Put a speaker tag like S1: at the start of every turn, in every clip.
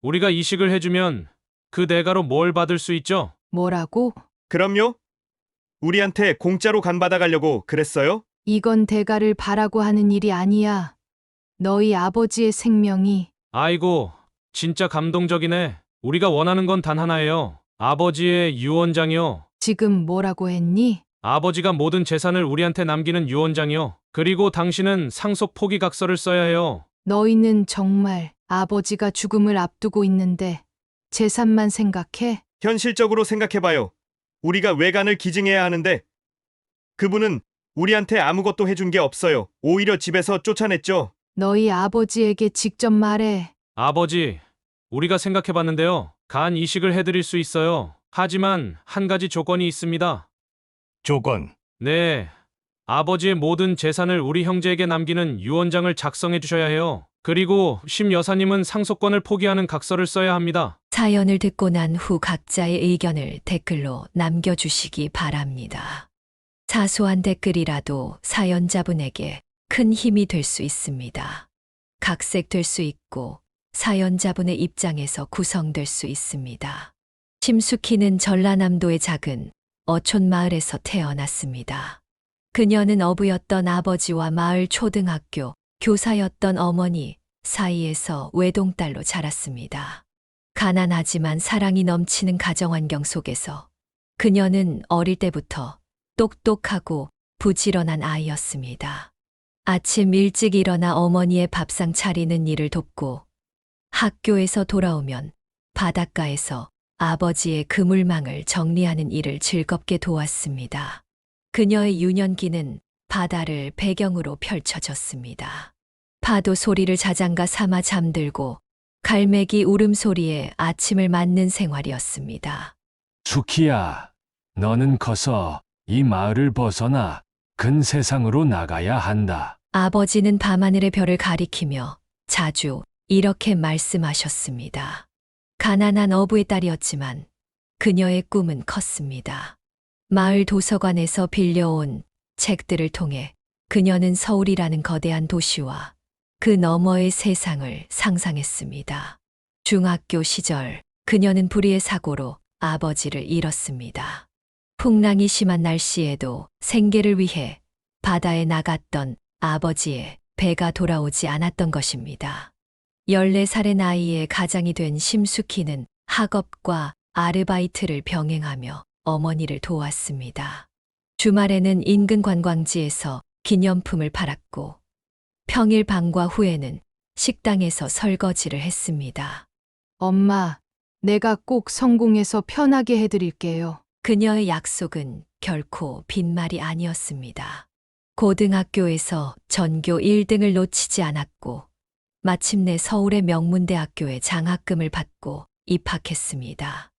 S1: 우리가 이식을 해주면 그 대가로 뭘 받을 수 있죠?
S2: 뭐라고?
S3: 그럼요? 우리한테 공짜로 간 받아가려고 그랬어요?
S2: 이건 대가를 바라고 하는 일이 아니야. 너희 아버지의 생명이
S1: 아이고, 진짜 감동적이네. 우리가 원하는 건 단 하나예요. 아버지의 유언장이요.
S2: 지금 뭐라고 했니?
S1: 아버지가 모든 재산을 우리한테 남기는 유언장이요. 그리고 당신은 상속 포기각서를 써야 해요.
S2: 너희는 정말 아버지가 죽음을 앞두고 있는데 재산만 생각해?
S3: 현실적으로 생각해봐요. 우리가 외간을 기증해야 하는데 그분은 우리한테 아무것도 해준 게 없어요. 오히려 집에서 쫓아냈죠.
S2: 너희 아버지에게 직접 말해.
S1: 아버지, 우리가 생각해봤는데요. 간 이식을 해드릴 수 있어요. 하지만 한 가지 조건이 있습니다.
S4: 조건.
S1: 네. 아버지의 모든 재산을 우리 형제에게 남기는 유언장을 작성해 주셔야 해요. 그리고 심 여사님은 상속권을 포기하는 각서를 써야 합니다.
S5: 사연을 듣고 난 후 각자의 의견을 댓글로 남겨주시기 바랍니다. 사소한 댓글이라도 사연자분에게 큰 힘이 될 수 있습니다. 각색될 수 있고 사연자분의 입장에서 구성될 수 있습니다. 심숙희는 전라남도의 작은 어촌 마을에서 태어났습니다. 그녀는 어부였던 아버지와 마을 초등학교 교사였던 어머니 사이에서 외동딸로 자랐습니다. 가난하지만 사랑이 넘치는 가정환경 속에서 그녀는 어릴 때부터 똑똑하고 부지런한 아이였습니다. 아침 일찍 일어나 어머니의 밥상 차리는 일을 돕고 학교에서 돌아오면 바닷가에서 아버지의 그물망을 정리하는 일을 즐겁게 도왔습니다. 그녀의 유년기는 바다를 배경으로 펼쳐졌습니다. 파도 소리를 자장가 삼아 잠들고 갈매기 울음소리에 아침을 맞는 생활이었습니다.
S4: 수키야, 너는 커서 이 마을을 벗어나 큰 세상으로 나가야 한다.
S5: 아버지는 밤하늘의 별을 가리키며 자주 이렇게 말씀하셨습니다. 가난한 어부의 딸이었지만 그녀의 꿈은 컸습니다. 마을 도서관에서 빌려온 책들을 통해 그녀는 서울이라는 거대한 도시와 그 너머의 세상을 상상했습니다. 중학교 시절 그녀는 불의의 사고로 아버지를 잃었습니다. 풍랑이 심한 날씨에도 생계를 위해 바다에 나갔던 아버지의 배가 돌아오지 않았던 것입니다. 14살의 나이에 가장이 된 심숙희는 학업과 아르바이트를 병행하며 어머니를 도왔습니다. 주말에는 인근 관광지에서 기념품을 팔았고 평일 방과 후에는 식당에서 설거지를 했습니다.
S2: 엄마, 내가 꼭 성공해서 편하게 해드릴게요.
S5: 그녀의 약속은 결코 빈말이 아니었습니다. 고등학교에서 전교 1등을 놓치지 않았고 마침내 서울의 명문대학교에 장학금을 받고 입학했습니다.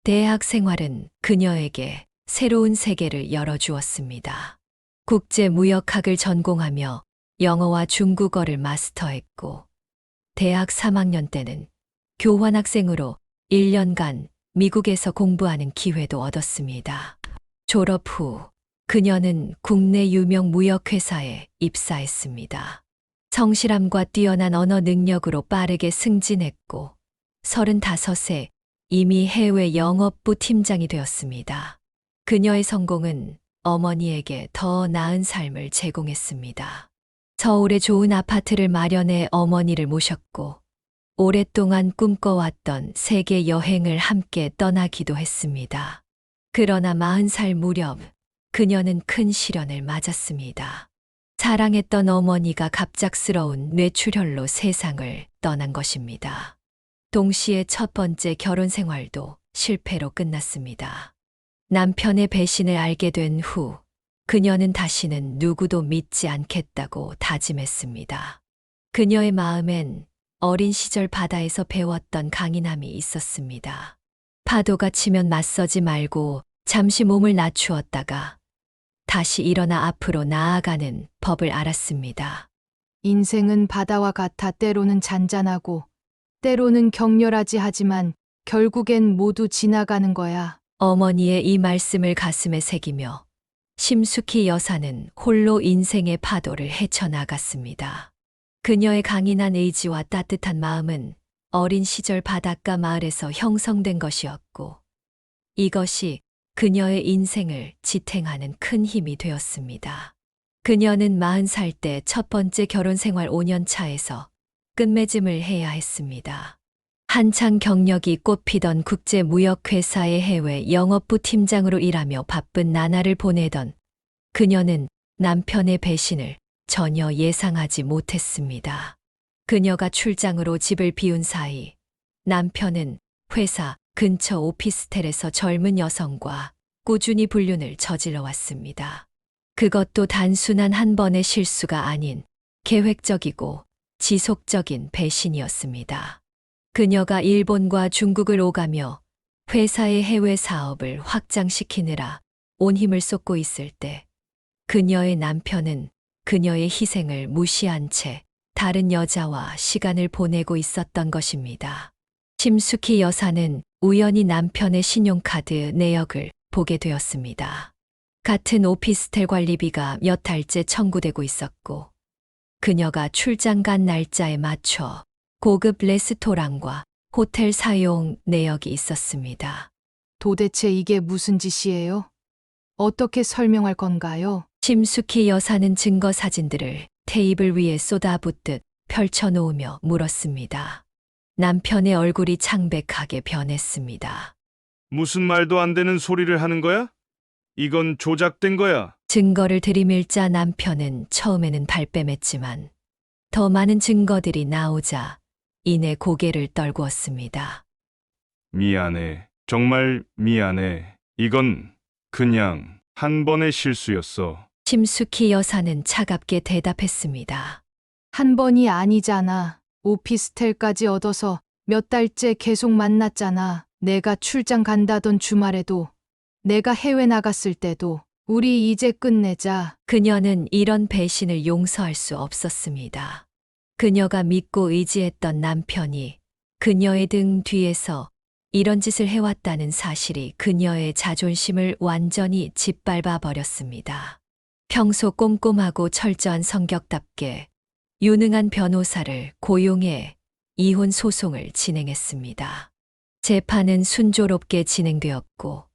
S5: 대학 생활은 그녀에게 새로운 세계를 열어주었습니다. 국제무역학을 전공하며 영어와 중국어를 마스터했고 대학 3학년 때는 교환학생으로 1년간 미국에서 공부하는 기회도 얻었습니다. 졸업 후 그녀는 국내 유명 무역회사에 입사했습니다. 성실함과 뛰어난 언어 능력으로 빠르게 승진했고 35세 이미 해외 영업부 팀장이 되었습니다. 그녀의 성공은 어머니에게 더 나은 삶을 제공했습니다. 서울에 좋은 아파트를 마련해 어머니를 모셨고 오랫동안 꿈꿔왔던 세계 여행을 함께 떠나기도 했습니다. 그러나 40살 무렵 그녀는 큰 시련을 맞았습니다. 사랑했던 어머니가 갑작스러운 뇌출혈로 세상을 떠난 것입니다. 동시에 첫 번째 결혼 생활도 실패로 끝났습니다. 남편의 배신을 알게 된 후 그녀는 다시는 누구도 믿지 않겠다고 다짐했습니다. 그녀의 마음엔 어린 시절 바다에서 배웠던 강인함이 있었습니다. 파도가 치면 맞서지 말고 잠시 몸을 낮추었다가 다시 일어나 앞으로 나아가는 법을 알았습니다.
S2: 인생은 바다와 같아 때로는 잔잔하고 때로는 격렬하지 하지만 결국엔 모두 지나가는 거야.
S5: 어머니의 이 말씀을 가슴에 새기며 심숙희 여사는 홀로 인생의 파도를 헤쳐나갔습니다. 그녀의 강인한 의지와 따뜻한 마음은 어린 시절 바닷가 마을에서 형성된 것이었고, 이것이 그녀의 인생을 지탱하는 큰 힘이 되었습니다. 그녀는 40살 때 첫 번째 결혼 생활 5년 차에서 끝맺음을 해야 했습니다. 한창 경력이 꽃피던 국제무역회사의 해외 영업부 팀장으로 일하며 바쁜 나날을 보내던 그녀는 남편의 배신을 전혀 예상하지 못했습니다. 그녀가 출장으로 집을 비운 사이 남편은 회사 근처 오피스텔에서 젊은 여성과 꾸준히 불륜을 저질러 왔습니다. 그것도 단순한 한 번의 실수가 아닌 계획적이고 지속적인 배신이었습니다. 그녀가 일본과 중국을 오가며 회사의 해외 사업을 확장시키느라 온 힘을 쏟고 있을 때 그녀의 남편은 그녀의 희생을 무시한 채 다른 여자와 시간을 보내고 있었던 것입니다. 심수키 여사는 우연히 남편의 신용카드 내역을 보게 되었습니다. 같은 오피스텔 관리비가 몇 달째 청구되고 있었고, 그녀가 출장 간 날짜에 맞춰 고급 레스토랑과 호텔 사용 내역이 있었습니다.
S2: 도대체 이게 무슨 짓이에요? 어떻게 설명할 건가요?
S5: 심수키 여사는 증거 사진들을 테이블 위에 쏟아붓듯 펼쳐놓으며 물었습니다. 남편의 얼굴이 창백하게 변했습니다.
S6: 무슨 말도 안 되는 소리를 하는 거야? 이건 조작된 거야.
S5: 증거를 들이밀자 남편은 처음에는 발뺌했지만 더 많은 증거들이 나오자 이내 고개를 떨구었습니다.
S6: 미안해. 정말 미안해. 이건 그냥 한 번의 실수였어.
S5: 심수키 여사는 차갑게 대답했습니다.
S2: 한 번이 아니잖아. 오피스텔까지 얻어서 몇 달째 계속 만났잖아. 내가 출장 간다던 주말에도, 내가 해외 나갔을 때도. 우리 이제 끝내자.
S5: 그녀는 이런 배신을 용서할 수 없었습니다. 그녀가 믿고 의지했던 남편이 그녀의 등 뒤에서 이런 짓을 해왔다는 사실이 그녀의 자존심을 완전히 짓밟아 버렸습니다. 평소 꼼꼼하고 철저한 성격답게 유능한 변호사를 고용해 이혼 소송을 진행했습니다. 재판은 순조롭게 진행되었고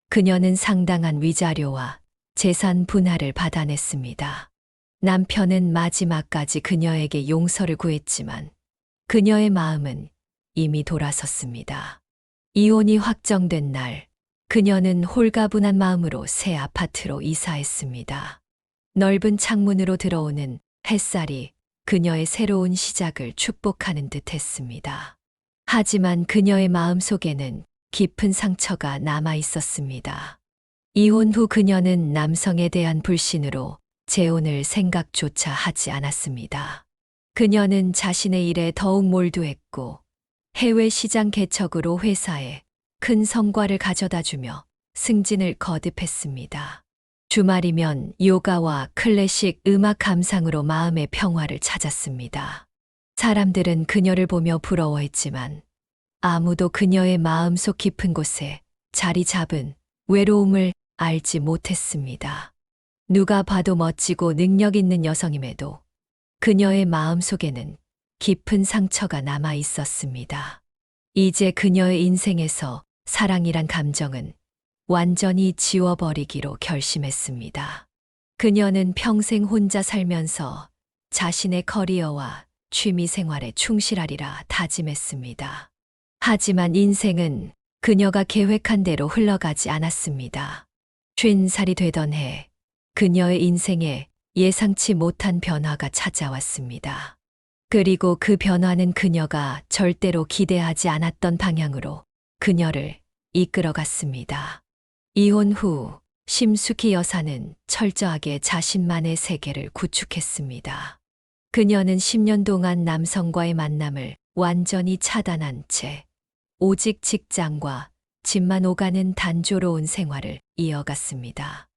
S5: 그녀는 상당한 위자료와 재산 분할을 받아냈습니다. 남편은 마지막까지 그녀에게 용서를 구했지만 그녀의 마음은 이미 돌아섰습니다. 이혼이 확정된 날, 그녀는 홀가분한 마음으로 새 아파트로 이사했습니다. 넓은 창문으로 들어오는 햇살이 그녀의 새로운 시작을 축복하는 듯 했습니다. 하지만 그녀의 마음 속에는 깊은 상처가 남아 있었습니다. 이혼 후 그녀는 남성에 대한 불신으로 재혼을 생각조차 하지 않았습니다. 그녀는 자신의 일에 더욱 몰두했고 해외 시장 개척으로 회사에 큰 성과를 가져다주며 승진을 거듭했습니다. 주말이면 요가와 클래식 음악 감상으로 마음의 평화를 찾았습니다. 사람들은 그녀를 보며 부러워했지만 아무도 그녀의 마음속 깊은 곳에 자리 잡은 외로움을 알지 못했습니다. 누가 봐도 멋지고 능력 있는 여성임에도 그녀의 마음 속에는 깊은 상처가 남아 있었습니다. 이제 그녀의 인생에서 사랑이란 감정은 완전히 지워버리기로 결심했습니다. 그녀는 평생 혼자 살면서 자신의 커리어와 취미 생활에 충실하리라 다짐했습니다. 하지만 인생은 그녀가 계획한 대로 흘러가지 않았습니다. 50살이 되던 해, 그녀의 인생에 예상치 못한 변화가 찾아왔습니다. 그리고 그 변화는 그녀가 절대로 기대하지 않았던 방향으로 그녀를 이끌어갔습니다. 이혼 후 심수키 여사는 철저하게 자신만의 세계를 구축했습니다. 그녀는 10년 동안 남성과의 만남을 완전히 차단한 채 오직 직장과 집만 오가는 단조로운 생활을 이어갔습니다.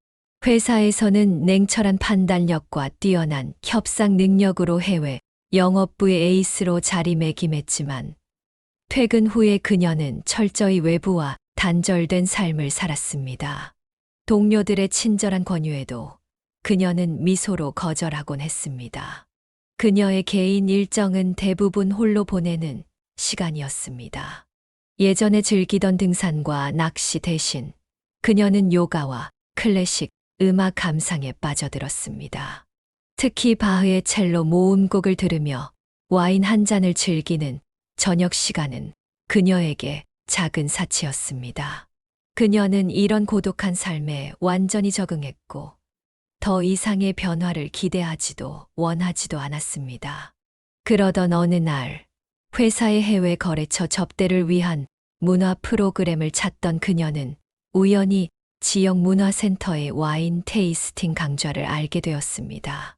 S5: 회사에서는 냉철한 판단력과 뛰어난 협상 능력으로 해외 영업부의 에이스로 자리매김했지만 퇴근 후에 그녀는 철저히 외부와 단절된 삶을 살았습니다. 동료들의 친절한 권유에도 그녀는 미소로 거절하곤 했습니다. 그녀의 개인 일정은 대부분 홀로 보내는 시간이었습니다. 예전에 즐기던 등산과 낚시 대신 그녀는 요가와 클래식 음악 감상에 빠져들었습니다. 특히 바흐의 첼로 모음곡을 들으며 와인 한 잔을 즐기는 저녁 시간은 그녀에게 작은 사치였습니다. 그녀는 이런 고독한 삶에 완전히 적응했고 더 이상의 변화를 기대하지도 원하지도 않았습니다. 그러던 어느 날 회사의 해외 거래처 접대를 위한 문화 프로그램을 찾던 그녀는 우연히 지역 문화센터의 와인 테이스팅 강좌를 알게 되었습니다.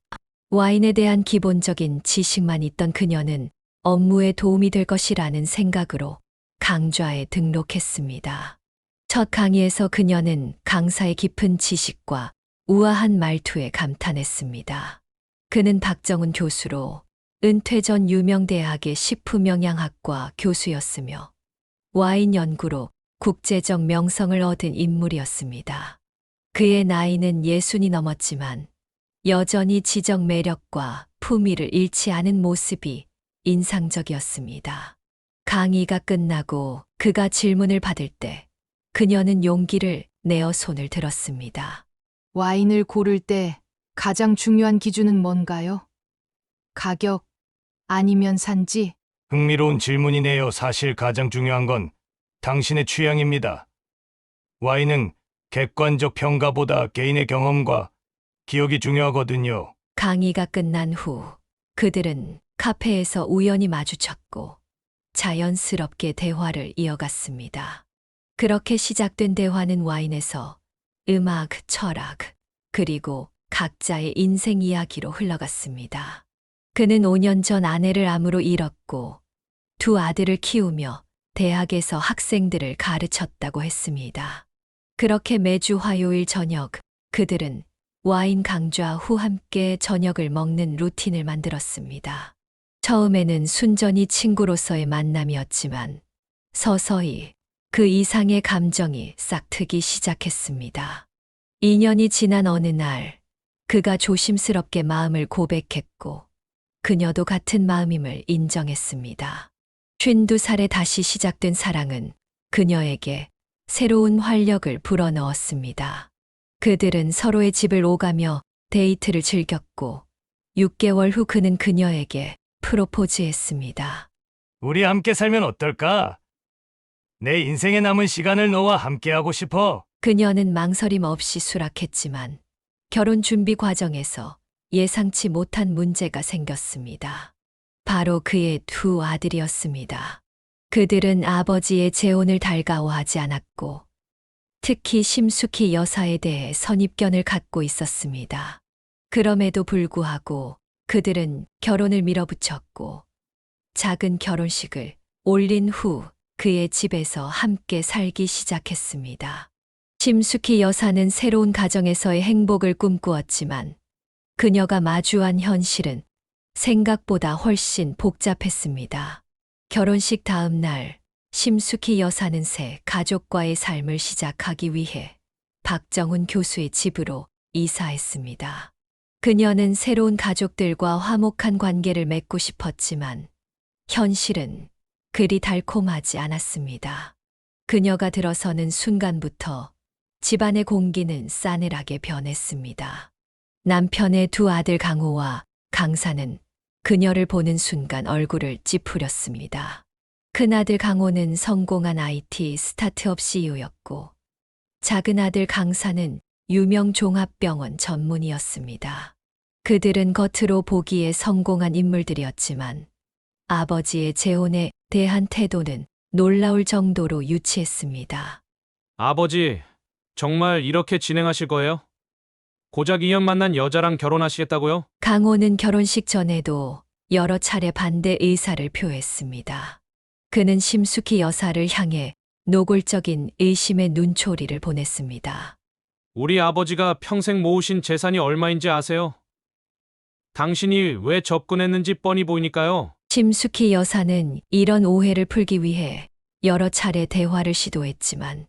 S5: 와인에 대한 기본적인 지식만 있던 그녀는 업무에 도움이 될 것이라는 생각으로 강좌에 등록했습니다. 첫 강의에서 그녀는 강사의 깊은 지식과 우아한 말투에 감탄했습니다. 그는 박정훈 교수로 은퇴 전 유명 대학의 식품영양학과 교수였으며 와인 연구로 국제적 명성을 얻은 인물이었습니다. 그의 나이는 60이 넘었지만 여전히 지적 매력과 품위를 잃지 않은 모습이 인상적이었습니다. 강의가 끝나고 그가 질문을 받을 때 그녀는 용기를 내어 손을 들었습니다.
S2: 와인을 고를 때 가장 중요한 기준은 뭔가요? 가격 아니면 산지?
S4: 흥미로운 질문이네요. 사실 가장 중요한 건 당신의 취향입니다. 와인은 객관적 평가보다 개인의 경험과 기억이 중요하거든요.
S5: 강의가 끝난 후 그들은 카페에서 우연히 마주쳤고 자연스럽게 대화를 이어갔습니다. 그렇게 시작된 대화는 와인에서 음악, 철학, 그리고 각자의 인생 이야기로 흘러갔습니다. 그는 5년 전 아내를 암으로 잃었고 두 아들을 키우며 대학에서 학생들을 가르쳤다고 했습니다. 그렇게 매주 화요일 저녁 그들은 와인 강좌 후 함께 저녁을 먹는 루틴을 만들었습니다. 처음에는 순전히 친구로서의 만남이었지만 서서히 그 이상의 감정이 싹트기 시작했습니다. 2년이 지난 어느 날 그가 조심스럽게 마음을 고백했고 그녀도 같은 마음임을 인정했습니다. 52살에 다시 시작된 사랑은 그녀에게 새로운 활력을 불어넣었습니다. 그들은 서로의 집을 오가며 데이트를 즐겼고 6개월 후 그는 그녀에게 프로포즈했습니다.
S4: 우리 함께 살면 어떨까? 내 인생에 남은 시간을 너와 함께하고 싶어.
S5: 그녀는 망설임 없이 수락했지만 결혼 준비 과정에서 예상치 못한 문제가 생겼습니다. 바로 그의 두 아들이었습니다. 그들은 아버지의 재혼을 달가워하지 않았고 특히 심숙희 여사에 대해 선입견을 갖고 있었습니다. 그럼에도 불구하고 그들은 결혼을 밀어붙였고 작은 결혼식을 올린 후 그의 집에서 함께 살기 시작했습니다. 심숙희 여사는 새로운 가정에서의 행복을 꿈꾸었지만 그녀가 마주한 현실은 생각보다 훨씬 복잡했습니다. 결혼식 다음 날 심숙희 여사는 새 가족과의 삶을 시작하기 위해 박정훈 교수의 집으로 이사했습니다. 그녀는 새로운 가족들과 화목한 관계를 맺고 싶었지만 현실은 그리 달콤하지 않았습니다. 그녀가 들어서는 순간부터 집안의 공기는 싸늘하게 변했습니다. 남편의 두 아들 강호와 강사는 그녀를 보는 순간 얼굴을 찌푸렸습니다. 큰아들 강호는 성공한 IT 스타트업 CEO였고 작은 아들 강사는 유명 종합병원 전문의였습니다. 그들은 겉으로 보기에 성공한 인물들이었지만 아버지의 재혼에 대한 태도는 놀라울 정도로 유치했습니다.
S1: 아버지, 정말 이렇게 진행하실 거예요? 고작 2년 만난 여자랑 결혼하시겠다고요?
S5: 강호는 결혼식 전에도 여러 차례 반대 의사를 표했습니다. 그는 심숙희 여사를 향해 노골적인 의심의 눈초리를 보냈습니다.
S1: 우리 아버지가 평생 모으신 재산이 얼마인지 아세요? 당신이 왜 접근했는지 뻔히 보이니까요.
S5: 심숙희 여사는 이런 오해를 풀기 위해 여러 차례 대화를 시도했지만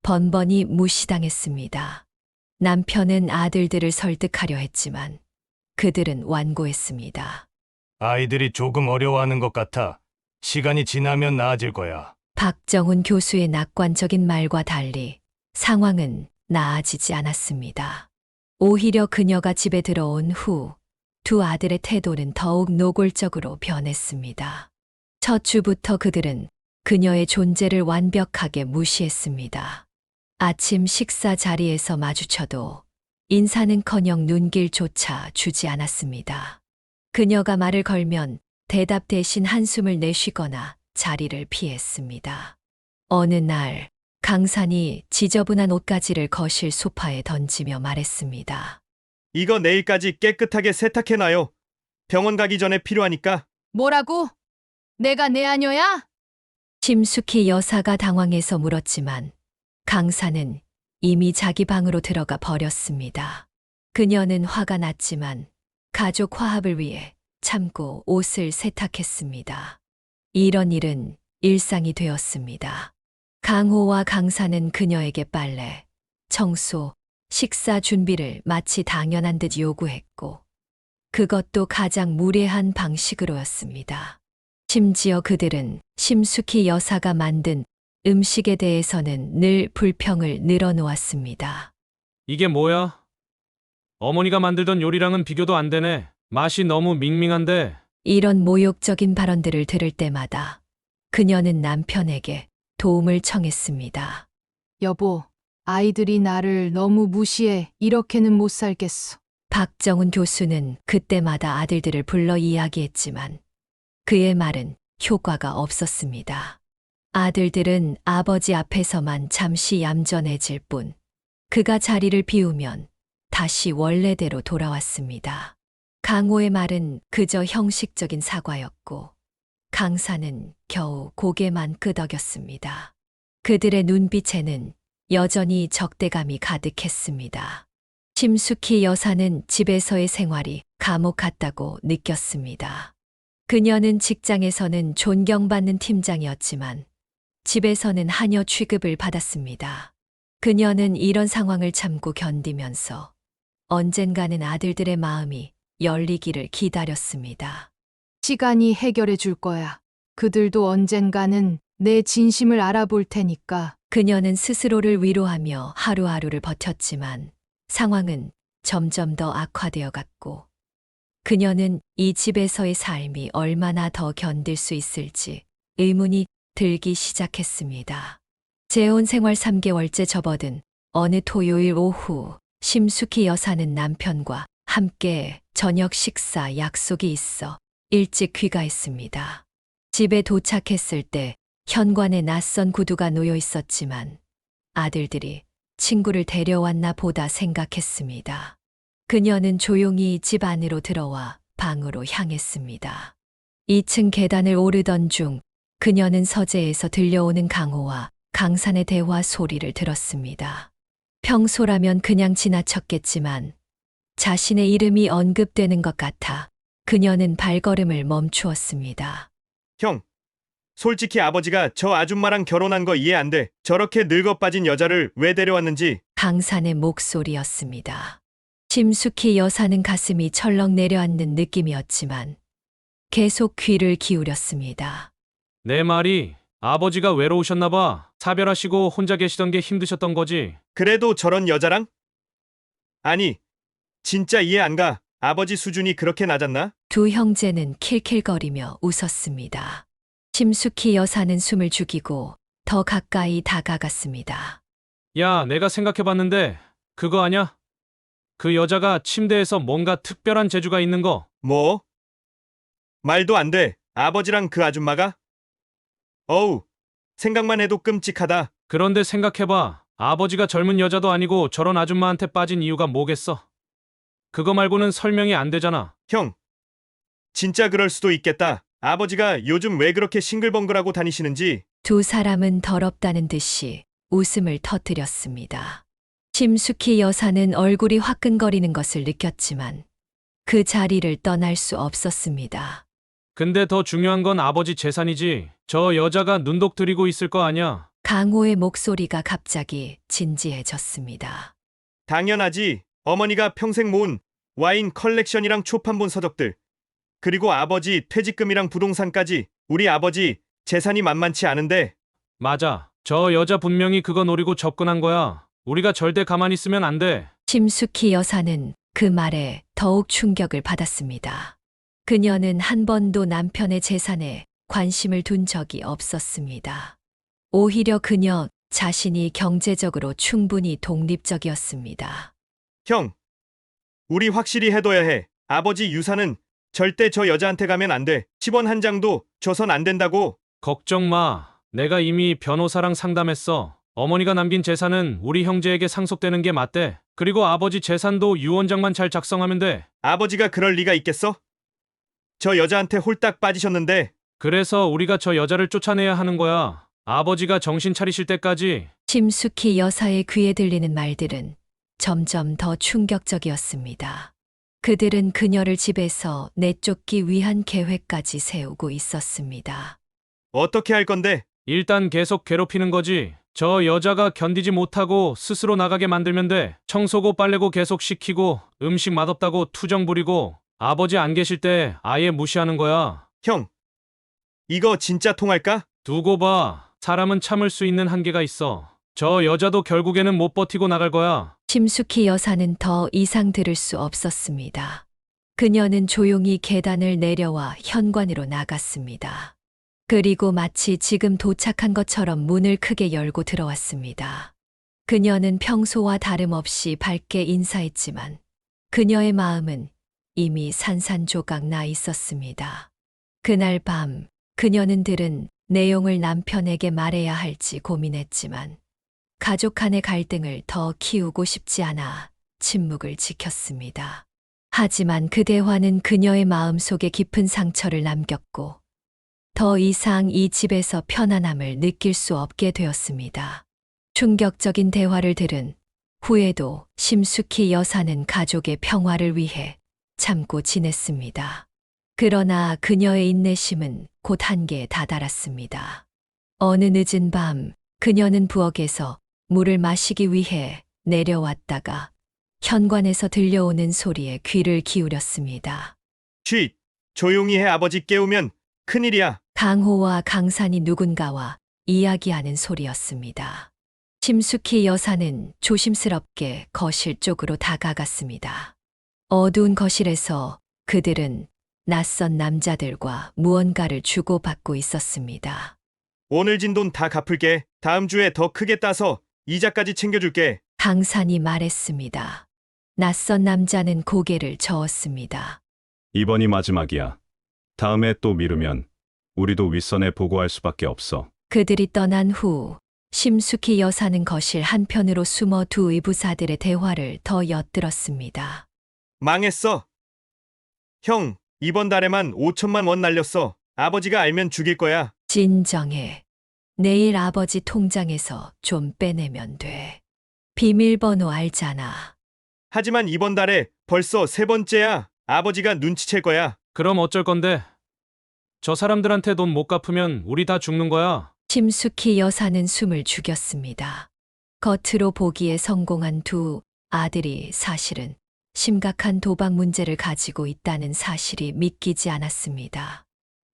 S5: 번번이 무시당했습니다. 남편은 아들들을 설득하려 했지만 그들은 완고했습니다.
S4: 아이들이 조금 어려워하는 것 같아. 시간이 지나면 나아질 거야.
S5: 박정훈 교수의 낙관적인 말과 달리 상황은 나아지지 않았습니다. 오히려 그녀가 집에 들어온 후 두 아들의 태도는 더욱 노골적으로 변했습니다. 첫 주부터 그들은 그녀의 존재를 완벽하게 무시했습니다. 아침 식사 자리에서 마주쳐도 인사는커녕 눈길조차 주지 않았습니다. 그녀가 말을 걸면 대답 대신 한숨을 내쉬거나 자리를 피했습니다. 어느 날 강산이 지저분한 옷가지를 거실 소파에 던지며 말했습니다.
S3: 이거 내일까지 깨끗하게 세탁해놔요. 병원 가기 전에 필요하니까.
S2: 뭐라고? 내가 내 아녀야?
S5: 심숙희 여사가 당황해서 물었지만 강사는 이미 자기 방으로 들어가 버렸습니다. 그녀는 화가 났지만 가족 화합을 위해 참고 옷을 세탁했습니다. 이런 일은 일상이 되었습니다. 강호와 강사는 그녀에게 빨래, 청소, 식사 준비를 마치 당연한 듯 요구했고 그것도 가장 무례한 방식으로였습니다. 심지어 그들은 심숙희 여사가 만든 음식에 대해서는 늘 불평을 늘어놓았습니다.
S1: 이게 뭐야? 어머니가 만들던 요리랑은 비교도 안 되네. 맛이 너무 밍밍한데.
S5: 이런 모욕적인 발언들을 들을 때마다 그녀는 남편에게 도움을 청했습니다.
S2: 여보, 아이들이 나를 너무 무시해. 이렇게는 못 살겠어.
S5: 박정훈 교수는 그때마다 아들들을 불러 이야기했지만 그의 말은 효과가 없었습니다. 아들들은 아버지 앞에서만 잠시 얌전해질 뿐 그가 자리를 비우면 다시 원래대로 돌아왔습니다. 강호의 말은 그저 형식적인 사과였고 강사는 겨우 고개만 끄덕였습니다. 그들의 눈빛에는 여전히 적대감이 가득했습니다. 심숙희 여사는 집에서의 생활이 감옥 같다고 느꼈습니다. 그녀는 직장에서는 존경받는 팀장이었지만 집에서는 하녀 취급을 받았습니다. 그녀는 이런 상황을 참고 견디면서 언젠가는 아들들의 마음이 열리기를 기다렸습니다.
S2: 시간이 해결해 줄 거야. 그들도 언젠가는 내 진심을 알아볼 테니까.
S5: 그녀는 스스로를 위로하며 하루하루를 버텼지만 상황은 점점 더 악화되어 갔고 그녀는 이 집에서의 삶이 얼마나 더 견딜 수 있을지 의문이 들기 시작했습니다. 재혼 생활 3개월째 접어든 어느 토요일 오후 심숙희 여사는 남편과 함께 저녁 식사 약속이 있어 일찍 귀가했습니다. 집에 도착했을 때 현관에 낯선 구두가 놓여 있었지만 아들들이 친구를 데려왔나 보다 생각했습니다. 그녀는 조용히 집 안으로 들어와 방으로 향했습니다. 2층 계단을 오르던 중 그녀는 서재에서 들려오는 강호와 강산의 대화 소리를 들었습니다. 평소라면 그냥 지나쳤겠지만 자신의 이름이 언급되는 것 같아 그녀는 발걸음을 멈추었습니다.
S3: 형, 솔직히 아버지가 저 아줌마랑 결혼한 거 이해 안 돼. 저렇게 늙어 빠진 여자를 왜 데려왔는지.
S5: 강산의 목소리였습니다. 심숙희 여사는 가슴이 철렁 내려앉는 느낌이었지만 계속 귀를 기울였습니다.
S1: 내 말이 아버지가 외로우셨나 봐. 사별하시고 혼자 계시던 게 힘드셨던 거지.
S3: 그래도 저런 여자랑? 아니, 진짜 이해 안 가. 아버지 수준이 그렇게 낮았나?
S5: 두 형제는 킬킬거리며 웃었습니다. 심숙희 여사는 숨을 죽이고 더 가까이 다가갔습니다.
S1: 야, 내가 생각해봤는데 그거 아냐? 그 여자가 침대에서 뭔가 특별한 재주가 있는 거.
S3: 뭐? 말도 안 돼. 아버지랑 그 아줌마가? 어우, 생각만 해도 끔찍하다.
S1: 그런데 생각해봐. 아버지가 젊은 여자도 아니고 저런 아줌마한테 빠진 이유가 뭐겠어? 그거 말고는 설명이 안 되잖아.
S3: 형, 진짜 그럴 수도 있겠다. 아버지가 요즘 왜 그렇게 싱글벙글하고 다니시는지.
S5: 두 사람은 더럽다는 듯이 웃음을 터뜨렸습니다. 심숙희 여사는 얼굴이 화끈거리는 것을 느꼈지만 그 자리를 떠날 수 없었습니다.
S1: 근데 더 중요한 건 아버지 재산이지. 저 여자가 눈독 들이고 있을 거 아냐?
S5: 강호의 목소리가 갑자기 진지해졌습니다.
S3: 당연하지. 어머니가 평생 모은 와인 컬렉션이랑 초판본 서적들. 그리고 아버지 퇴직금이랑 부동산까지 우리 아버지 재산이 만만치 않은데
S1: 맞아. 저 여자 분명히 그거 노리고 접근한 거야. 우리가 절대 가만히 있으면 안 돼.
S5: 심숙희 여사는 그 말에 더욱 충격을 받았습니다. 그녀는 한 번도 남편의 재산에 관심을 둔 적이 없었습니다. 오히려 그녀 자신이 경제적으로 충분히 독립적이었습니다.
S3: 형, 우리 확실히 해둬야 해. 아버지 유산은 절대 저 여자한테 가면 안 돼. 10원 한 장도 줘선 안 된다고.
S1: 걱정 마. 내가 이미 변호사랑 상담했어. 어머니가 남긴 재산은 우리 형제에게 상속되는 게 맞대. 그리고 아버지 재산도 유언장만 잘 작성하면 돼.
S3: 아버지가 그럴 리가 있겠어? 저 여자한테 홀딱 빠지셨는데
S1: 그래서 우리가 저 여자를 쫓아내야 하는 거야. 아버지가 정신 차리실 때까지.
S5: 심숙희 여사의 귀에 들리는 말들은 점점 더 충격적이었습니다. 그들은 그녀를 집에서 내쫓기 위한 계획까지 세우고 있었습니다.
S3: 어떻게 할 건데?
S1: 일단 계속 괴롭히는 거지. 저 여자가 견디지 못하고 스스로 나가게 만들면 돼. 청소고 빨래고 계속 시키고 음식 맛없다고 투정 부리고 아버지 안 계실 때 아예 무시하는 거야.
S3: 형, 이거 진짜 통할까?
S1: 두고 봐. 사람은 참을 수 있는 한계가 있어. 저 여자도 결국에는 못 버티고 나갈 거야.
S5: 심숙희 여사는 더 이상 들을 수 없었습니다. 그녀는 조용히 계단을 내려와 현관으로 나갔습니다. 그리고 마치 지금 도착한 것처럼 문을 크게 열고 들어왔습니다. 그녀는 평소와 다름없이 밝게 인사했지만 그녀의 마음은 이미 산산조각 나 있었습니다. 그날 밤 그녀는 들은 내용을 남편에게 말해야 할지 고민했지만 가족 간의 갈등을 더 키우고 싶지 않아 침묵을 지켰습니다. 하지만 그 대화는 그녀의 마음속에 깊은 상처를 남겼고 더 이상 이 집에서 편안함을 느낄 수 없게 되었습니다. 충격적인 대화를 들은 후에도 심숙희 여사는 가족의 평화를 위해 참고 지냈습니다. 그러나 그녀의 인내심은 곧 한계에 다다랐습니다. 어느 늦은 밤 그녀는 부엌에서 물을 마시기 위해 내려왔다가 현관에서 들려오는 소리에 귀를 기울였습니다.
S3: 쉿! 조용히 해. 아버지 깨우면 큰일이야.
S5: 강호와 강산이 누군가와 이야기하는 소리였습니다. 심숙희 여사는 조심스럽게 거실 쪽으로 다가갔습니다. 어두운 거실에서 그들은 낯선 남자들과 무언가를 주고받고 있었습니다.
S3: 오늘 진 돈 다 갚을게. 다음 주에 더 크게 따서 이자까지 챙겨줄게.
S5: 강산이 말했습니다. 낯선 남자는 고개를 저었습니다.
S7: 이번이 마지막이야. 다음에 또 미루면 우리도 윗선에 보고할 수밖에 없어.
S5: 그들이 떠난 후 심숙희 여사는 거실 한편으로 숨어 두 의부사들의 대화를 더 엿들었습니다.
S3: 망했어. 형, 이번 달에만 5천만 원 날렸어. 아버지가 알면 죽일 거야.
S5: 진정해. 내일 아버지 통장에서 좀 빼내면 돼. 비밀번호 알잖아.
S3: 하지만 이번 달에 벌써 세 번째야. 아버지가 눈치챌 거야.
S1: 그럼 어쩔 건데? 저 사람들한테 돈 못 갚으면 우리 다 죽는 거야.
S5: 심숙희 여사는 숨을 죽였습니다. 겉으로 보기에 성공한 두 아들이 사실은 심각한 도박 문제를 가지고 있다는 사실이 믿기지 않았습니다.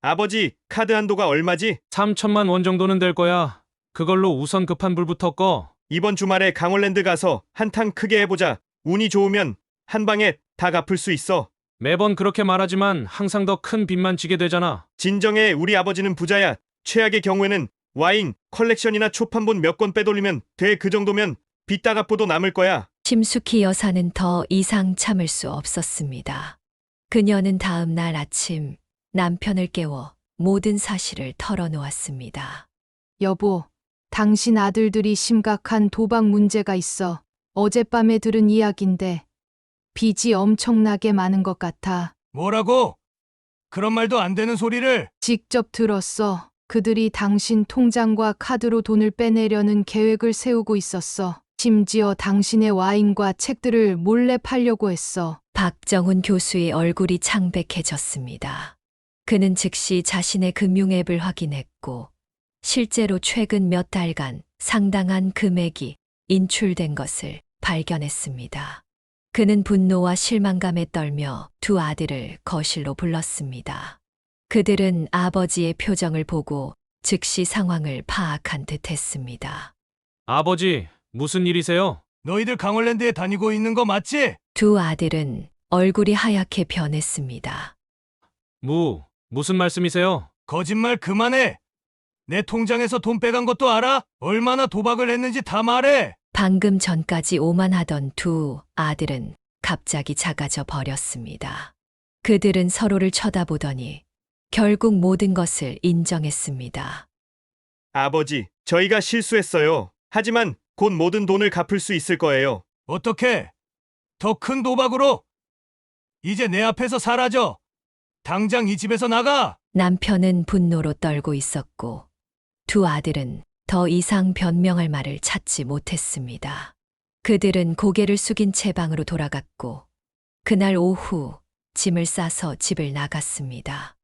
S3: 아버지, 카드 한도가 얼마지?
S1: 3천만 원 정도는 될 거야. 그걸로 우선 급한 불부터 꺼.
S3: 이번 주말에 강원랜드 가서 한탕 크게 해보자. 운이 좋으면 한 방에 다 갚을 수 있어.
S1: 매번 그렇게 말하지만 항상 더 큰 빚만 지게 되잖아.
S3: 진정해. 우리 아버지는 부자야. 최악의 경우에는 와인, 컬렉션이나 초판본 몇 권 빼돌리면 돼. 그 정도면 빚 다 갚고도 남을 거야.
S5: 심숙희 여사는 더 이상 참을 수 없었습니다. 그녀는 다음 날 아침 남편을 깨워 모든 사실을 털어놓았습니다.
S2: 여보, 당신 아들들이 심각한 도박 문제가 있어. 어젯밤에 들은 이야긴데 빚이 엄청나게 많은 것 같아.
S4: 뭐라고? 그런 말도 안 되는 소리를.
S2: 직접 들었어. 그들이 당신 통장과 카드로 돈을 빼내려는 계획을 세우고 있었어. 심지어 당신의 와인과 책들을 몰래 팔려고 했어.
S5: 박정훈 교수의 얼굴이 창백해졌습니다. 그는 즉시 자신의 금융앱을 확인했고 실제로 최근 몇 달간 상당한 금액이 인출된 것을 발견했습니다. 그는 분노와 실망감에 떨며 두 아들을 거실로 불렀습니다. 그들은 아버지의 표정을 보고 즉시 상황을 파악한 듯 했습니다.
S1: 아버지, 무슨 일이세요?
S4: 너희들 강원랜드에 다니고 있는 거 맞지?
S5: 두 아들은 얼굴이 하얗게 변했습니다.
S1: 무슨 말씀이세요?
S4: 거짓말 그만해. 내 통장에서 돈 빼간 것도 알아? 얼마나 도박을 했는지 다 말해.
S5: 방금 전까지 오만하던 두 아들은 갑자기 작아져 버렸습니다. 그들은 서로를 쳐다보더니 결국 모든 것을 인정했습니다.
S3: 아버지, 저희가 실수했어요. 하지만 곧 모든 돈을 갚을 수 있을 거예요.
S4: 어떻게? 더 큰 도박으로? 이제 내 앞에서 사라져. 당장 이 집에서 나가.
S5: 남편은 분노로 떨고 있었고 두 아들은 더 이상 변명할 말을 찾지 못했습니다. 그들은 고개를 숙인 채 방으로 돌아갔고 그날 오후 짐을 싸서 집을 나갔습니다.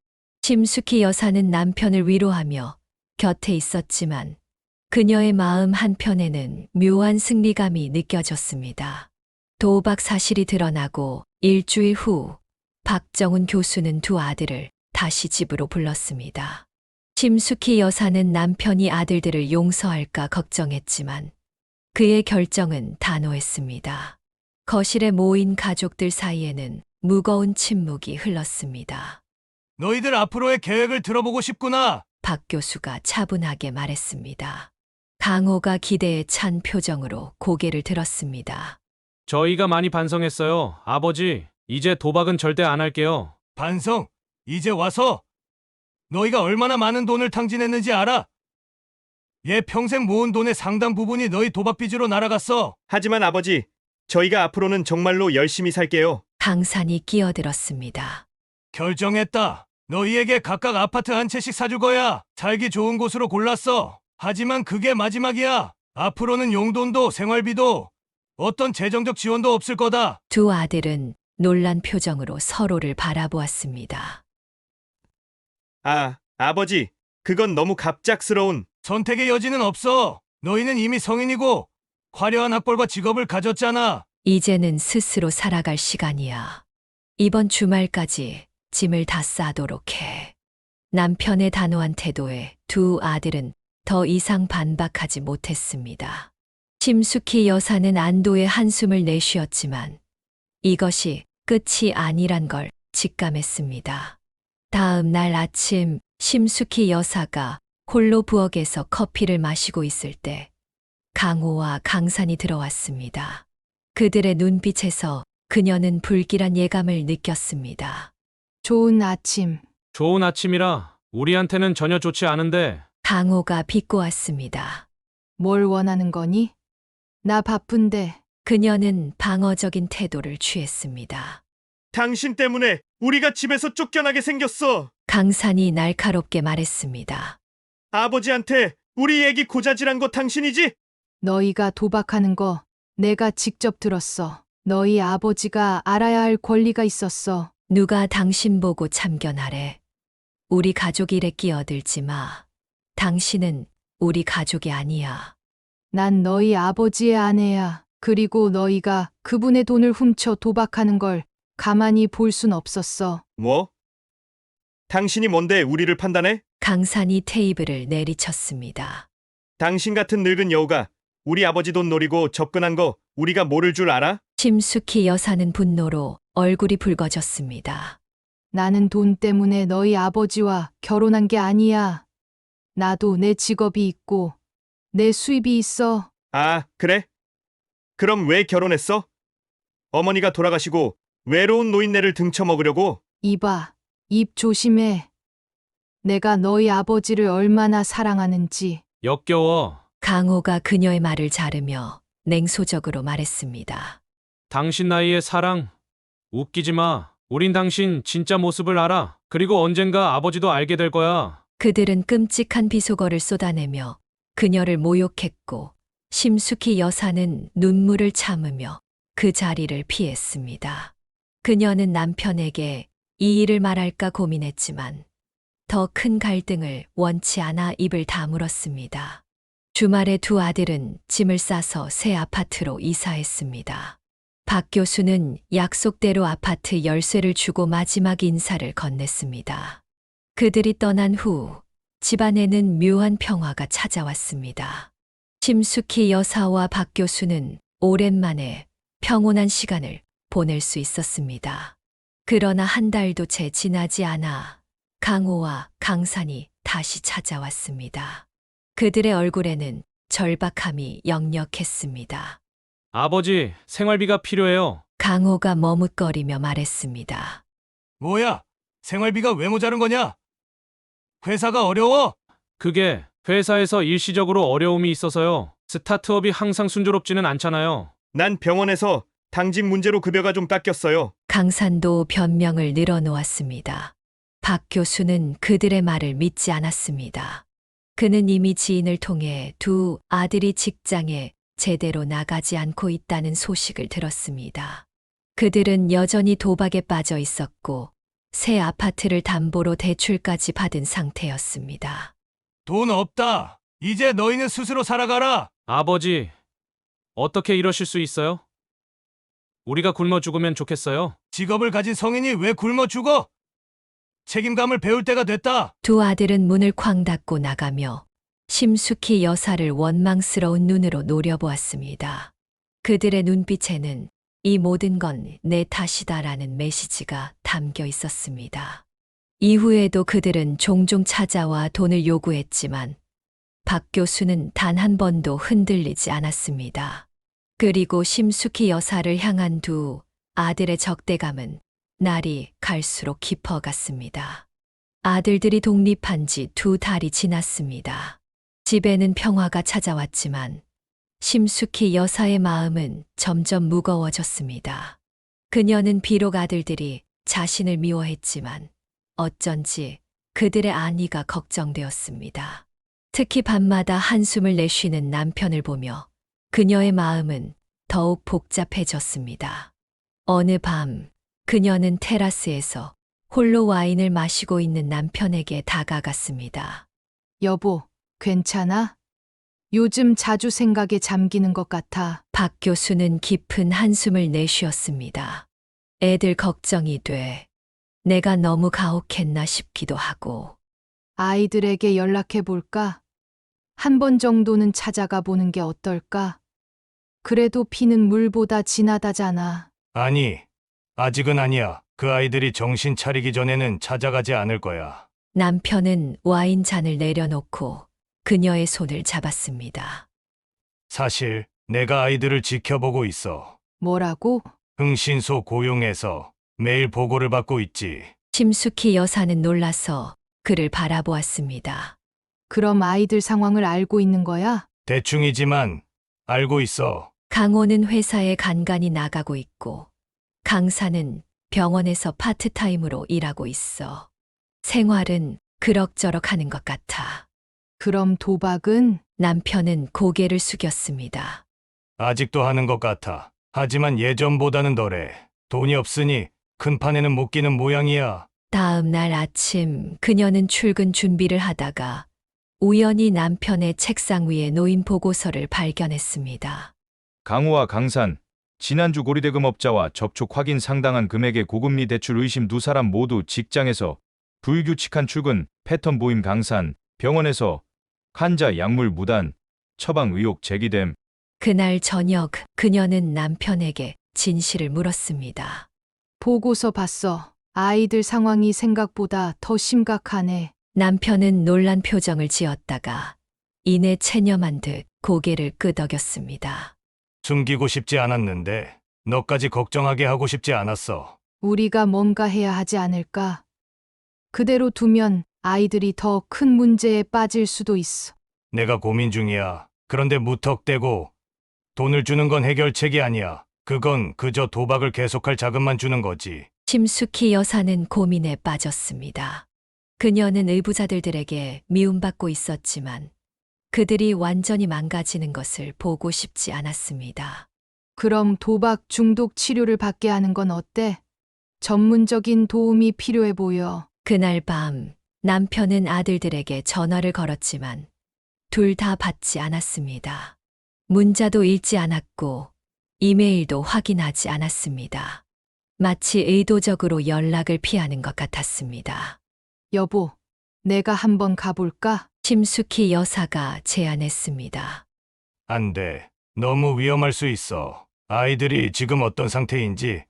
S5: 심숙희 여사는 남편을 위로하며 곁에 있었지만 그녀의 마음 한편에는 묘한 승리감이 느껴졌습니다. 도박 사실이 드러나고 일주일 후 박정훈 교수는 두 아들을 다시 집으로 불렀습니다. 심숙희 여사는 남편이 아들들을 용서할까 걱정했지만 그의 결정은 단호했습니다. 거실에 모인 가족들 사이에는 무거운 침묵이 흘렀습니다.
S4: 너희들 앞으로의 계획을 들어보고 싶구나.
S5: 박 교수가 차분하게 말했습니다. 강호가 기대에 찬 표정으로 고개를 들었습니다.
S1: 저희가 많이 반성했어요. 아버지, 이제 도박은 절대 안 할게요.
S4: 반성, 이제 와서 너희가 얼마나 많은 돈을 탕진했는지 알아? 얘 평생 모은 돈의 상당 부분이 너희 도박 빚으로 날아갔어.
S3: 하지만 아버지, 저희가 앞으로는 정말로 열심히 살게요.
S5: 강산이 끼어들었습니다.
S4: 결정했다. 너희에게 각각 아파트 한 채씩 사줄 거야. 살기 좋은 곳으로 골랐어. 하지만 그게 마지막이야. 앞으로는 용돈도 생활비도 어떤 재정적 지원도 없을 거다.
S5: 두 아들은 놀란 표정으로 서로를 바라보았습니다.
S3: 아버지, 그건 너무 갑작스러운.
S4: 선택의 여지는 없어. 너희는 이미 성인이고 화려한 학벌과 직업을 가졌잖아.
S5: 이제는 스스로 살아갈 시간이야. 이번 주말까지 짐을 다 싸도록 해. 남편의 단호한 태도에 두 아들은 더 이상 반박하지 못했습니다. 심숙희 여사는 안도의 한숨을 내쉬었지만 이것이 끝이 아니란 걸 직감했습니다. 다음 날 아침 심숙희 여사가 홀로 부엌에서 커피를 마시고 있을 때 강호와 강산이 들어왔습니다. 그들의 눈빛에서 그녀는 불길한 예감을 느꼈습니다.
S2: 좋은 아침.
S1: 좋은 아침이라 우리한테는 전혀 좋지 않은데
S5: 강호가 비꼬았습니다.
S2: 뭘 원하는 거니? 나 바쁜데.
S5: 그녀는 방어적인 태도를 취했습니다.
S3: 당신 때문에 우리가 집에서 쫓겨나게 생겼어.
S5: 강산이 날카롭게 말했습니다.
S3: 아버지한테 우리 얘기 고자질한 거 당신이지?
S2: 너희가 도박하는 거 내가 직접 들었어. 너희 아버지가 알아야 할 권리가 있었어.
S5: 누가 당신 보고 참견하래. 우리 가족 일에 끼어들지 마. 당신은 우리 가족이 아니야.
S2: 난 너희 아버지의 아내야. 그리고 너희가 그분의 돈을 훔쳐 도박하는 걸 가만히 볼 순 없었어.
S3: 뭐? 당신이 뭔데 우리를 판단해?
S5: 강산이 테이블을 내리쳤습니다.
S3: 당신 같은 늙은 여우가 우리 아버지 돈 노리고 접근한 거 우리가 모를 줄 알아?
S5: 심숙희 여사는 분노로 얼굴이 붉어졌습니다.
S2: 나는 돈 때문에 너희 아버지와 결혼한 게 아니야. 나도 내 직업이 있고 내 수입이 있어.
S3: 그래? 그럼 왜 결혼했어? 어머니가 돌아가시고 외로운 노인네를 등쳐먹으려고?
S2: 이봐, 입 조심해. 내가 너희 아버지를 얼마나 사랑하는지.
S1: 역겨워.
S5: 강호가 그녀의 말을 자르며 냉소적으로 말했습니다.
S1: 당신 나이에 사랑? 웃기지 마. 우린 당신 진짜 모습을 알아. 그리고 언젠가 아버지도 알게 될 거야.
S5: 그들은 끔찍한 비속어를 쏟아내며 그녀를 모욕했고 심숙희 여사는 눈물을 참으며 그 자리를 피했습니다. 그녀는 남편에게 이 일을 말할까 고민했지만 더 큰 갈등을 원치 않아 입을 다물었습니다. 주말에 두 아들은 짐을 싸서 새 아파트로 이사했습니다. 박 교수는 약속대로 아파트 열쇠를 주고 마지막 인사를 건넸습니다. 그들이 떠난 후 집안에는 묘한 평화가 찾아왔습니다. 심숙희 여사와 박 교수는 오랜만에 평온한 시간을 보낼 수 있었습니다. 그러나 한 달도 채 지나지 않아 강호와 강산이 다시 찾아왔습니다. 그들의 얼굴에는 절박함이 역력했습니다.
S1: 아버지, 생활비가 필요해요.
S5: 강호가 머뭇거리며 말했습니다.
S4: 뭐야? 생활비가 왜 모자른 거냐? 회사가 어려워?
S1: 그게 회사에서 일시적으로 어려움이 있어서요. 스타트업이 항상 순조롭지는 않잖아요.
S3: 난 병원에서 당직 문제로 급여가 좀 깎였어요.
S5: 강산도 변명을 늘어놓았습니다. 박 교수는 그들의 말을 믿지 않았습니다. 그는 이미 지인을 통해 두 아들이 직장에 제대로 나가지 않고 있다는 소식을 들었습니다. 그들은 여전히 도박에 빠져 있었고 새 아파트를 담보로 대출까지 받은 상태였습니다.
S4: 돈 없다. 이제 너희는 스스로 살아가라.
S1: 아버지, 어떻게 이러실 수 있어요? 우리가 굶어 죽으면 좋겠어요.
S4: 직업을 가진 성인이 왜 굶어 죽어? 책임감을 배울 때가 됐다.
S5: 두 아들은 문을 쾅 닫고 나가며 심숙희 여사를 원망스러운 눈으로 노려보았습니다. 그들의 눈빛에는 이 모든 건 내 탓이다라는 메시지가 담겨 있었습니다. 이후에도 그들은 종종 찾아와 돈을 요구했지만 박 교수는 단 한 번도 흔들리지 않았습니다. 그리고 심숙희 여사를 향한 두 아들의 적대감은 날이 갈수록 깊어갔습니다. 아들들이 독립한 지 2달이 지났습니다. 집에는 평화가 찾아왔지만 심숙희 여사의 마음은 점점 무거워졌습니다. 그녀는 비록 아들들이 자신을 미워했지만 어쩐지 그들의 안위가 걱정되었습니다. 특히 밤마다 한숨을 내쉬는 남편을 보며 그녀의 마음은 더욱 복잡해졌습니다. 어느 밤 그녀는 테라스에서 홀로 와인을 마시고 있는 남편에게 다가갔습니다.
S2: 여보, 괜찮아? 요즘 자주 생각에 잠기는 것 같아.
S5: 박 교수는 깊은 한숨을 내쉬었습니다. 애들 걱정이 돼. 내가 너무 가혹했나 싶기도 하고.
S2: 아이들에게 연락해 볼까? 한 번 정도는 찾아가 보는 게 어떨까? 그래도 피는 물보다 진하다잖아.
S4: 아니, 아직은 아니야. 그 아이들이 정신 차리기 전에는 찾아가지 않을 거야.
S5: 남편은 와인 잔을 내려놓고 그녀의 손을 잡았습니다.
S4: 사실 내가 아이들을 지켜보고 있어.
S2: 뭐라고?
S4: 흥신소 고용해서 매일 보고를 받고 있지.
S5: 심숙희 여사는 놀라서 그를 바라보았습니다.
S2: 그럼 아이들 상황을 알고 있는 거야?
S4: 대충이지만 알고 있어.
S5: 강호는 회사에 간간히 나가고 있고 강사는 병원에서 파트타임으로 일하고 있어. 생활은 그럭저럭 하는 것 같아.
S2: 그럼 도박은?
S5: 남편은 고개를 숙였습니다.
S4: 아직도 하는 것 같아. 하지만 예전보다는 덜해. 돈이 없으니 큰 판에는 못 끼는 모양이야.
S5: 다음 날 아침 그녀는 출근 준비를 하다가 우연히 남편의 책상 위에 놓인 보고서를 발견했습니다.
S8: 강호와 강산, 지난주 고리대금업자와 접촉 확인 상당한 금액의 고금리 대출 의심 두 사람 모두 직장에서 불규칙한 출근 패턴 보임 강산, 병원에서 환자 약물 무단, 처방 의혹 제기됨.
S5: 그날 저녁 그녀는 남편에게 진실을 물었습니다.
S2: 보고서 봤어. 아이들 상황이 생각보다 더 심각하네.
S5: 남편은 놀란 표정을 지었다가 이내 체념한 듯 고개를 끄덕였습니다.
S4: 숨기고 싶지 않았는데 너까지 걱정하게 하고 싶지 않았어.
S2: 우리가 뭔가 해야 하지 않을까? 그대로 두면 아이들이 더 큰 문제에 빠질 수도 있어.
S4: 내가 고민 중이야. 그런데 무턱대고 돈을 주는 건 해결책이 아니야. 그건 그저 도박을 계속할 자금만 주는 거지.
S5: 심숙희 여사는 고민에 빠졌습니다. 그녀는 의부자들에게 미움받고 있었지만 그들이 완전히 망가지는 것을 보고 싶지 않았습니다.
S2: 그럼 도박 중독 치료를 받게 하는 건 어때? 전문적인 도움이 필요해 보여.
S5: 그날 밤 남편은 아들들에게 전화를 걸었지만 둘 다 받지 않았습니다. 문자도 읽지 않았고 이메일도 확인하지 않았습니다. 마치 의도적으로 연락을 피하는 것 같았습니다.
S2: 여보, 내가 한번 가볼까?
S5: 심숙희 여사가 제안했습니다.
S4: 안 돼. 너무 위험할 수 있어. 아이들이 지금 어떤 상태인지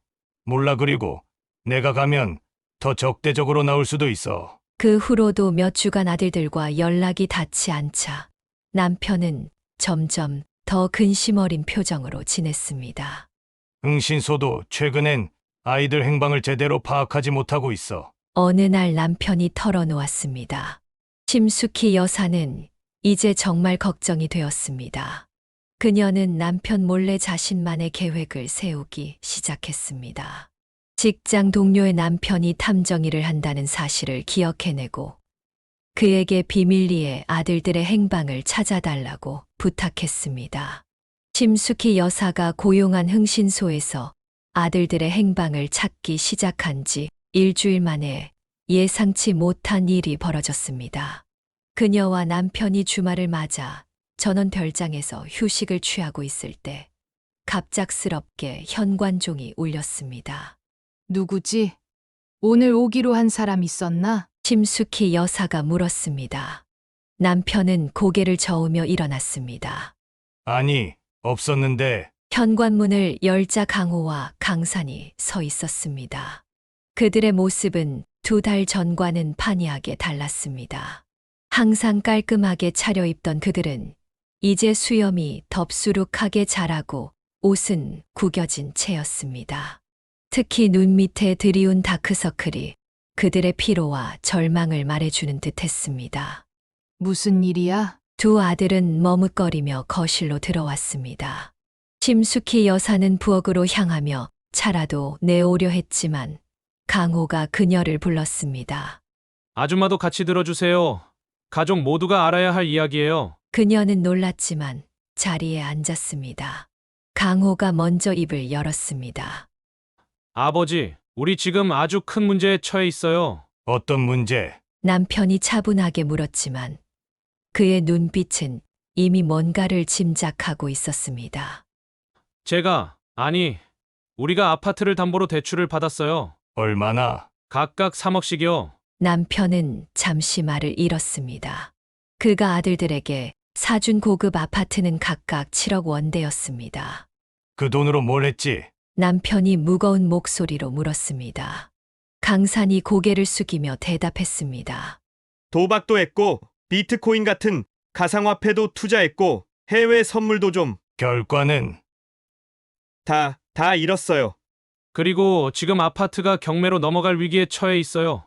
S4: 몰라. 그리고 내가 가면 더 적대적으로 나올 수도 있어.
S5: 그 후로도 몇 주간 아들들과 연락이 닿지 않자 남편은 점점 더 근심 어린 표정으로 지냈습니다.
S4: 응신소도 최근엔 아이들 행방을 제대로 파악하지 못하고 있어.
S5: 어느 날 남편이 털어놓았습니다. 심숙희 여사는 이제 정말 걱정이 되었습니다. 그녀는 남편 몰래 자신만의 계획을 세우기 시작했습니다. 직장 동료의 남편이 탐정 일을 한다는 사실을 기억해내고 그에게 비밀리에 아들들의 행방을 찾아달라고 부탁했습니다. 심숙희 여사가 고용한 흥신소에서 아들들의 행방을 찾기 시작한 지 일주일 만에 예상치 못한 일이 벌어졌습니다. 그녀와 남편이 주말을 맞아 전원 별장에서 휴식을 취하고 있을 때 갑작스럽게 현관종이 울렸습니다.
S2: 누구지? 오늘 오기로 한 사람 있었나?
S5: 심숙희 여사가 물었습니다. 남편은 고개를 저으며 일어났습니다.
S4: 아니, 없었는데.
S5: 현관문을 열자 강호와 강산이 서 있었습니다. 그들의 모습은 2달 전과는 판이하게 달랐습니다. 항상 깔끔하게 차려입던 그들은 이제 수염이 덥수룩하게 자라고 옷은 구겨진 채였습니다. 특히 눈 밑에 드리운 다크서클이 그들의 피로와 절망을 말해주는 듯 했습니다.
S2: 무슨 일이야?
S5: 두 아들은 머뭇거리며 거실로 들어왔습니다. 심숙희 여사는 부엌으로 향하며 차라도 내오려 했지만 강호가 그녀를 불렀습니다.
S1: 아줌마도 같이 들어주세요. 가족 모두가 알아야 할 이야기예요.
S5: 그녀는 놀랐지만 자리에 앉았습니다. 강호가 먼저 입을 열었습니다.
S1: 아버지, 우리 지금 아주 큰 문제에 처해 있어요.
S4: 어떤 문제?
S5: 남편이 차분하게 물었지만 그의 눈빛은 이미 뭔가를 짐작하고 있었습니다.
S1: 우리가 아파트를 담보로 대출을 받았어요.
S4: 얼마나?
S1: 각각 3억씩이요.
S5: 남편은 잠시 말을 잃었습니다. 그가 아들들에게 사준 고급 아파트는 각각 7억 원대였습니다.
S4: 그 돈으로 뭘 했지?
S5: 남편이 무거운 목소리로 물었습니다. 강산이 고개를 숙이며 대답했습니다.
S3: 도박도 했고 비트코인 같은 가상화폐도 투자했고 해외 선물도 좀
S4: 결과는?
S3: 다 잃었어요.
S1: 그리고 지금 아파트가 경매로 넘어갈 위기에 처해 있어요.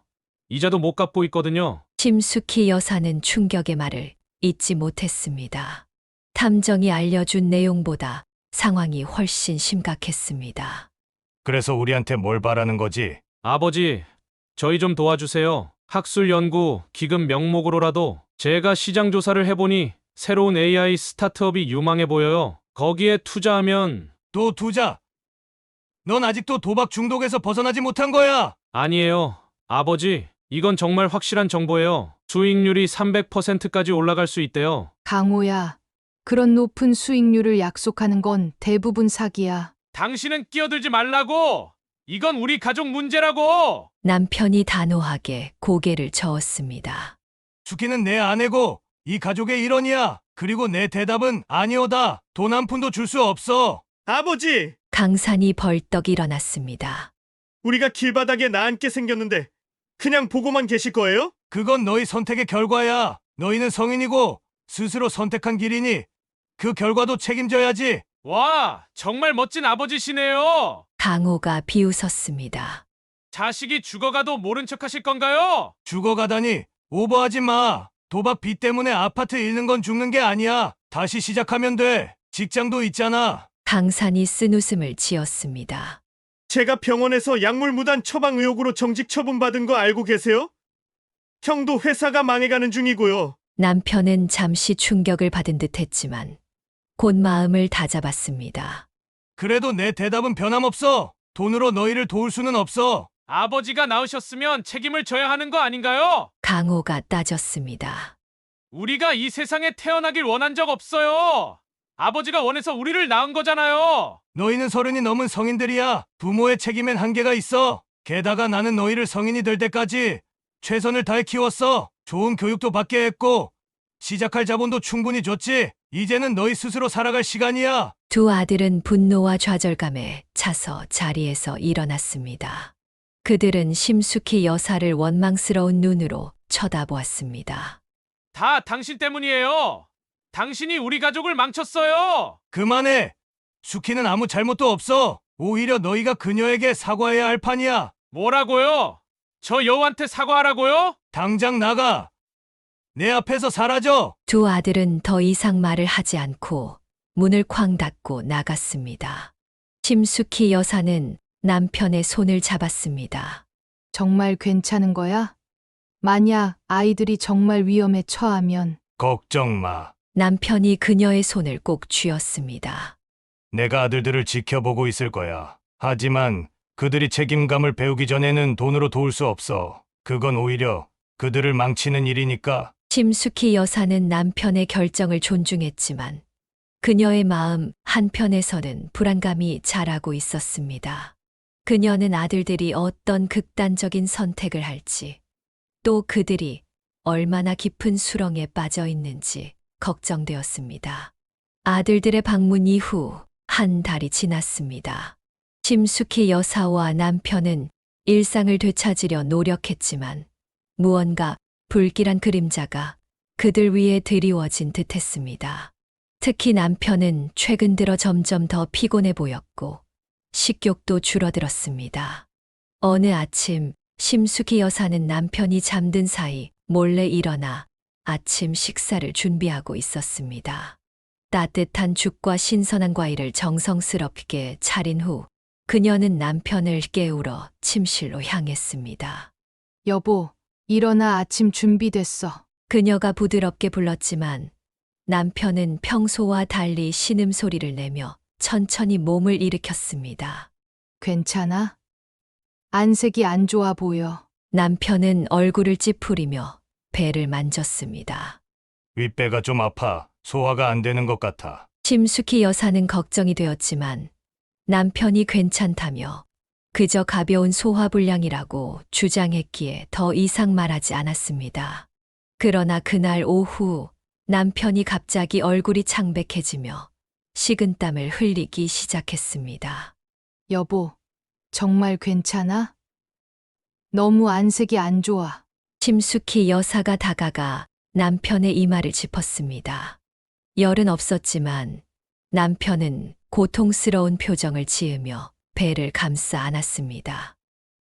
S1: 이자도 못 갚고 있거든요.
S5: 심숙희 여사는 충격의 말을 잊지 못했습니다. 탐정이 알려준 내용보다 상황이 훨씬 심각했습니다.
S4: 그래서 우리한테 뭘 바라는 거지?
S1: 아버지, 저희 좀 도와주세요. 학술 연구 기금 명목으로라도. 제가 시장 조사를 해보니 새로운 AI 스타트업이 유망해 보여요. 거기에 투자하면.
S4: 또 투자? 넌 아직도 도박 중독에서 벗어나지 못한 거야!
S1: 아니에요. 아버지, 이건 정말 확실한 정보예요. 수익률이 300%까지 올라갈 수 있대요.
S2: 강호야, 그런 높은 수익률을 약속하는 건 대부분 사기야.
S1: 당신은 끼어들지 말라고! 이건 우리 가족 문제라고!
S5: 남편이 단호하게 고개를 저었습니다.
S4: 죽기는 내 아내고 이 가족의 일원이야. 그리고 내 대답은 아니오다. 돈 한 푼도 줄 수 없어.
S3: 아버지!
S5: 강산이 벌떡 일어났습니다.
S3: 우리가 길바닥에 나앉게 생겼는데 그냥 보고만 계실 거예요?
S4: 그건 너희 선택의 결과야. 너희는 성인이고 스스로 선택한 길이니 그 결과도 책임져야지.
S1: 와, 정말 멋진 아버지시네요.
S5: 강호가 비웃었습니다.
S1: 자식이 죽어가도 모른 척 하실 건가요?
S4: 죽어가다니 오버하지 마. 도박 빚 때문에 아파트 잃는 건 죽는 게 아니야. 다시 시작하면 돼. 직장도 있잖아.
S5: 강산이 쓴웃음을 지었습니다.
S3: 제가 병원에서 약물 무단 처방 의혹으로 정직 처분받은 거 알고 계세요? 형도 회사가 망해가는 중이고요.
S5: 남편은 잠시 충격을 받은 듯 했지만 곧 마음을 다잡았습니다.
S4: 그래도 내 대답은 변함없어. 돈으로 너희를 도울 수는 없어.
S1: 아버지가 낳으셨으면 책임을 져야 하는 거 아닌가요?
S5: 강호가 따졌습니다.
S1: 우리가 이 세상에 태어나길 원한 적 없어요. 아버지가 원해서 우리를 낳은 거잖아요.
S4: 너희는 30이 넘은 성인들이야. 부모의 책임엔 한계가 있어. 게다가 나는 너희를 성인이 될 때까지 최선을 다해 키웠어. 좋은 교육도 받게 했고 시작할 자본도 충분히 줬지. 이제는 너희 스스로 살아갈 시간이야.
S5: 두 아들은 분노와 좌절감에 차서 자리에서 일어났습니다. 그들은 심숙희 여사를 원망스러운 눈으로 쳐다보았습니다.
S1: 다 당신 때문이에요. 당신이 우리 가족을 망쳤어요.
S4: 그만해. 수키는 아무 잘못도 없어. 오히려 너희가 그녀에게 사과해야 할 판이야.
S1: 뭐라고요? 저 여우한테 사과하라고요?
S4: 당장 나가. 내 앞에서 사라져.
S5: 두 아들은 더 이상 말을 하지 않고 문을 쾅 닫고 나갔습니다. 심숙희 여사는 남편의 손을 잡았습니다.
S2: 정말 괜찮은 거야? 만약 아이들이 정말 위험에 처하면
S4: 걱정 마.
S5: 남편이 그녀의 손을 꼭 쥐었습니다.
S4: 내가 아들들을 지켜보고 있을 거야. 하지만 그들이 책임감을 배우기 전에는 돈으로 도울 수 없어. 그건 오히려 그들을 망치는 일이니까.
S5: 심숙희 여사는 남편의 결정을 존중했지만 그녀의 마음 한편에서는 불안감이 자라고 있었습니다. 그녀는 아들들이 어떤 극단적인 선택을 할지, 또 그들이 얼마나 깊은 수렁에 빠져 있는지 걱정되었습니다. 아들들의 방문 이후 한 달이 지났습니다. 심숙희 여사와 남편은 일상을 되찾으려 노력했지만 무언가 불길한 그림자가 그들 위에 드리워진 듯했습니다. 특히 남편은 최근 들어 점점 더 피곤해 보였고 식욕도 줄어들었습니다. 어느 아침 심숙희 여사는 남편이 잠든 사이 몰래 일어나 아침 식사를 준비하고 있었습니다. 따뜻한 죽과 신선한 과일을 정성스럽게 차린 후 그녀는 남편을 깨우러 침실로 향했습니다.
S2: 여보, 일어나 아침 준비됐어.
S5: 그녀가 부드럽게 불렀지만 남편은 평소와 달리 신음소리를 내며 천천히 몸을 일으켰습니다.
S2: 괜찮아? 안색이 안 좋아 보여.
S5: 남편은 얼굴을 찌푸리며 배를 만졌습니다.
S4: 윗배가 좀 아파. 소화가 안 되는 것 같아.
S5: 심숙희 여사는 걱정이 되었지만 남편이 괜찮다며 그저 가벼운 소화불량이라고 주장했기에 더 이상 말하지 않았습니다. 그러나 그날 오후 남편이 갑자기 얼굴이 창백해지며 식은땀을 흘리기 시작했습니다.
S2: 여보, 정말 괜찮아? 너무 안색이 안 좋아.
S5: 심숙희 여사가 다가가 남편의 이마를 짚었습니다. 열은 없었지만 남편은 고통스러운 표정을 지으며 배를 감싸 안았습니다.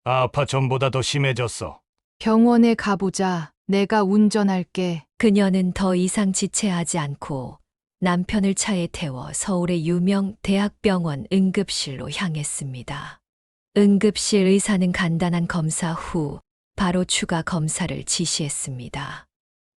S4: 아파 전보다 더 심해졌어.
S2: 병원에 가보자. 내가 운전할게.
S5: 그녀는 더 이상 지체하지 않고 남편을 차에 태워 서울의 유명 대학병원 응급실로 향했습니다. 응급실 의사는 간단한 검사 후 바로 추가 검사를 지시했습니다.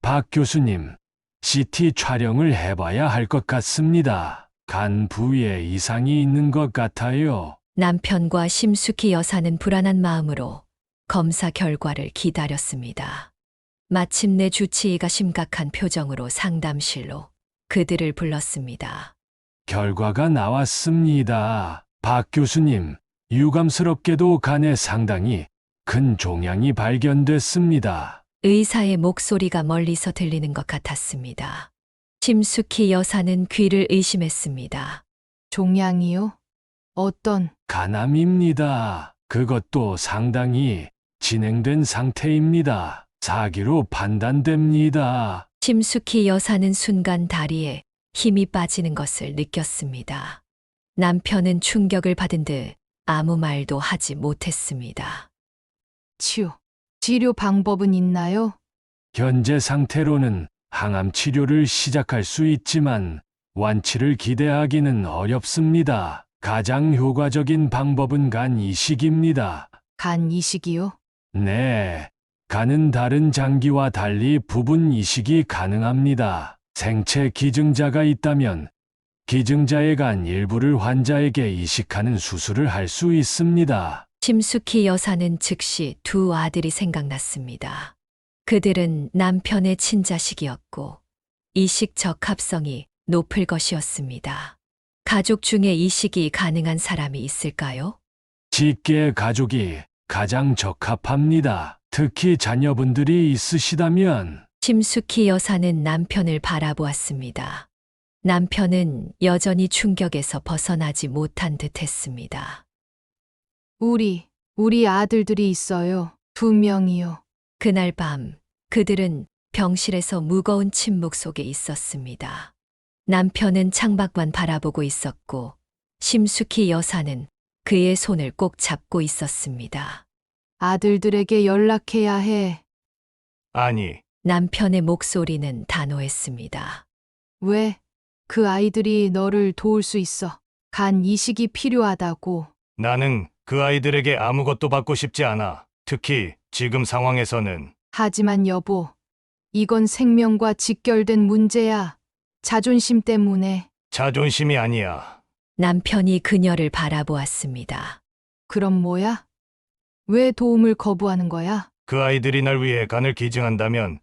S9: 박 교수님, CT 촬영을 해봐야 할 것 같습니다. 간 부위에 이상이 있는 것 같아요.
S5: 남편과 심숙희 여사는 불안한 마음으로 검사 결과를 기다렸습니다. 마침내 주치의가 심각한 표정으로 상담실로 그들을 불렀습니다.
S9: 결과가 나왔습니다. 박 교수님, 유감스럽게도 간에 상당히 큰 종양이 발견됐습니다.
S5: 의사의 목소리가 멀리서 들리는 것 같았습니다. 심숙희 여사는 귀를 의심했습니다.
S2: 종양이요? 어떤?
S9: 간암입니다. 그것도 상당히 진행된 상태입니다. 사기로 판단됩니다.
S5: 심숙희 여사는 순간 다리에 힘이 빠지는 것을 느꼈습니다. 남편은 충격을 받은 듯 아무 말도 하지 못했습니다.
S2: 치료 방법은 있나요?
S9: 현재 상태로는 항암 치료를 시작할 수 있지만 완치를 기대하기는 어렵습니다. 가장 효과적인 방법은 간 이식입니다.
S2: 간 이식이요?
S9: 네, 간은 다른 장기와 달리 부분 이식이 가능합니다. 생체 기증자가 있다면 기증자의 간 일부를 환자에게 이식하는 수술을 할 수 있습니다.
S5: 심숙희 여사는 즉시 두 아들이 생각났습니다. 그들은 남편의 친자식이었고 이식 적합성이 높을 것이었습니다. 가족 중에 이식이 가능한 사람이 있을까요?
S9: 직계 가족이 가장 적합합니다. 특히 자녀분들이 있으시다면
S5: 심숙희 여사는 남편을 바라보았습니다. 남편은 여전히 충격에서 벗어나지 못한 듯 했습니다.
S2: 우리 아들들이 있어요. 2명이요.
S5: 그날 밤 그들은 병실에서 무거운 침묵 속에 있었습니다. 남편은 창밖만 바라보고 있었고 심숙희 여사는 그의 손을 꼭 잡고 있었습니다.
S2: 아들들에게 연락해야 해.
S4: 아니,
S5: 남편의 목소리는 단호했습니다.
S2: 왜? 그 아이들이 너를 도울 수 있어. 간 이식이 필요하다고.
S4: 나는 그 아이들에게 아무것도 받고 싶지 않아. 특히 지금 상황에서는.
S2: 하지만 여보, 이건 생명과 직결된 문제야. 자존심 때문에.
S4: 자존심이 아니야.
S5: 남편이 그녀를 바라보았습니다.
S2: 그럼 뭐야? 왜 도움을 거부하는 거야?
S4: 그 아이들이 날 위해 간을 기증한다면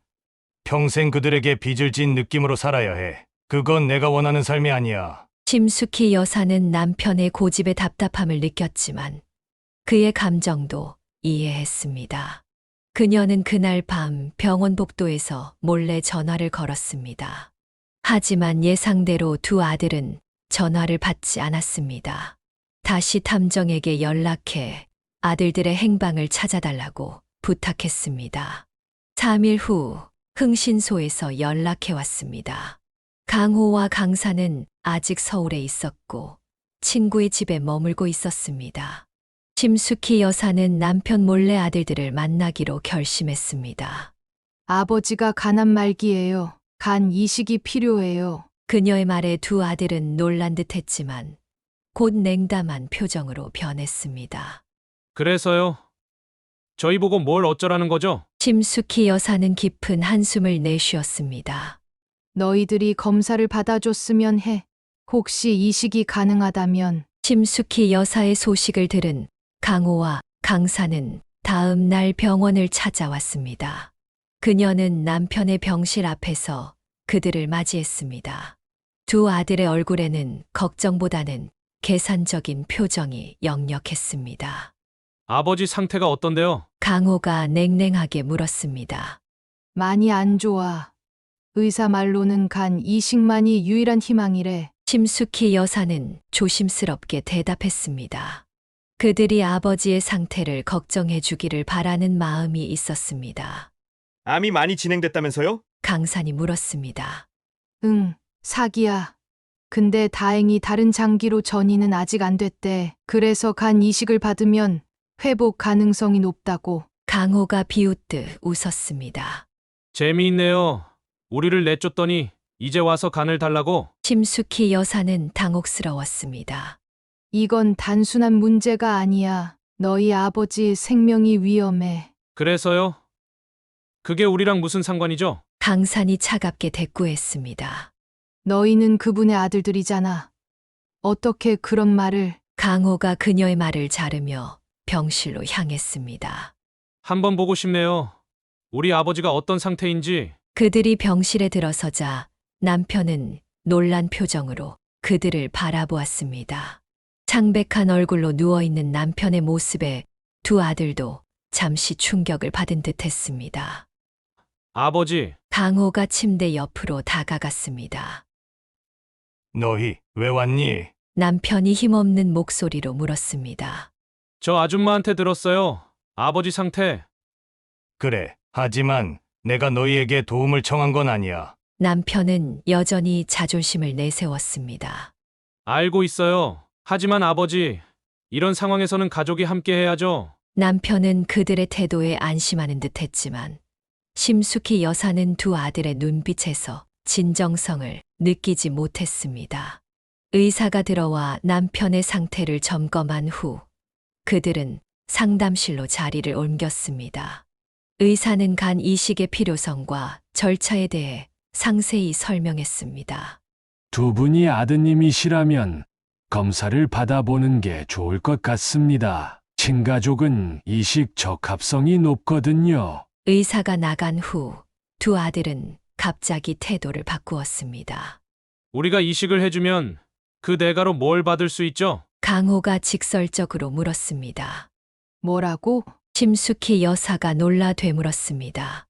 S4: 평생 그들에게 빚을 진 느낌으로 살아야 해. 그건 내가 원하는 삶이 아니야.
S5: 심숙희 여사는 남편의 고집에 답답함을 느꼈지만 그의 감정도 이해했습니다. 그녀는 그날 밤 병원 복도에서 몰래 전화를 걸었습니다. 하지만 예상대로 두 아들은 전화를 받지 않았습니다. 다시 탐정에게 연락해 아들들의 행방을 찾아달라고 부탁했습니다. 3일 후 흥신소에서 연락해 왔습니다. 강호와 강사는 아직 서울에 있었고 친구의 집에 머물고 있었습니다. 심숙희 여사는 남편 몰래 아들들을 만나기로 결심했습니다.
S2: 아버지가 가난 말기예요. 간 이식이 필요해요.
S5: 그녀의 말에 두 아들은 놀란 듯 했지만 곧 냉담한 표정으로 변했습니다.
S1: 그래서요? 저희 보고 뭘 어쩌라는 거죠?
S5: 심숙희 여사는 깊은 한숨을 내쉬었습니다.
S2: 너희들이 검사를 받아줬으면 해. 혹시 이식이 가능하다면.
S5: 심숙희 여사의 소식을 들은 강호와 강사는 다음 날 병원을 찾아왔습니다. 그녀는 남편의 병실 앞에서 그들을 맞이했습니다. 두 아들의 얼굴에는 걱정보다는 계산적인 표정이 역력했습니다.
S1: 아버지 상태가 어떤데요?
S5: 강호가 냉랭하게 물었습니다.
S2: 많이 안 좋아. 의사 말로는 간 이식만이 유일한 희망이래.
S5: 심숙희 여사는 조심스럽게 대답했습니다. 그들이 아버지의 상태를 걱정해 주기를 바라는 마음이 있었습니다.
S3: 암이 많이 진행됐다면서요?
S5: 강산이 물었습니다.
S2: 응, 사기야. 근데 다행히 다른 장기로 전이는 아직 안 됐대. 그래서 간 이식을 받으면 회복 가능성이 높다고.
S5: 강호가 비웃듯 웃었습니다.
S1: 재미있네요. 우리를 내쫓더니 이제 와서 간을 달라고?
S5: 심숙희 여사는 당혹스러웠습니다.
S2: 이건 단순한 문제가 아니야. 너희 아버지 생명이 위험해.
S1: 그래서요? 그게 우리랑 무슨 상관이죠?
S5: 강산이 차갑게 대꾸했습니다.
S2: 너희는 그분의 아들들이잖아. 어떻게 그런 말을.
S5: 강호가 그녀의 말을 자르며 병실로 향했습니다.
S1: 한번 보고 싶네요. 우리 아버지가 어떤 상태인지.
S5: 그들이 병실에 들어서자 남편은 놀란 표정으로 그들을 바라보았습니다. 창백한 얼굴로 누워있는 남편의 모습에 두 아들도 잠시 충격을 받은 듯 했습니다.
S1: 아버지,
S5: 강호가 침대 옆으로 다가갔습니다.
S4: 너희 왜 왔니?
S5: 남편이 힘없는 목소리로 물었습니다.
S1: 저 아줌마한테 들었어요. 아버지 상태.
S4: 그래. 하지만 내가 너희에게 도움을 청한 건 아니야.
S5: 남편은 여전히 자존심을 내세웠습니다.
S1: 알고 있어요. 하지만 아버지, 이런 상황에서는 가족이 함께 해야죠.
S5: 남편은 그들의 태도에 안심하는 듯 했지만 심숙희 여사는 두 아들의 눈빛에서 진정성을 느끼지 못했습니다. 의사가 들어와 남편의 상태를 점검한 후 그들은 상담실로 자리를 옮겼습니다. 의사는 간 이식의 필요성과 절차에 대해 상세히 설명했습니다.
S9: 두 분이 아드님이시라면 검사를 받아보는 게 좋을 것 같습니다. 친가족은 이식 적합성이 높거든요.
S5: 의사가 나간 후 두 아들은 갑자기 태도를 바꾸었습니다.
S1: 우리가 이식을 해주면 그 대가로 뭘 받을 수 있죠?
S5: 강호가 직설적으로 물었습니다.
S2: 뭐라고?
S5: 심숙희 여사가 놀라 되물었습니다.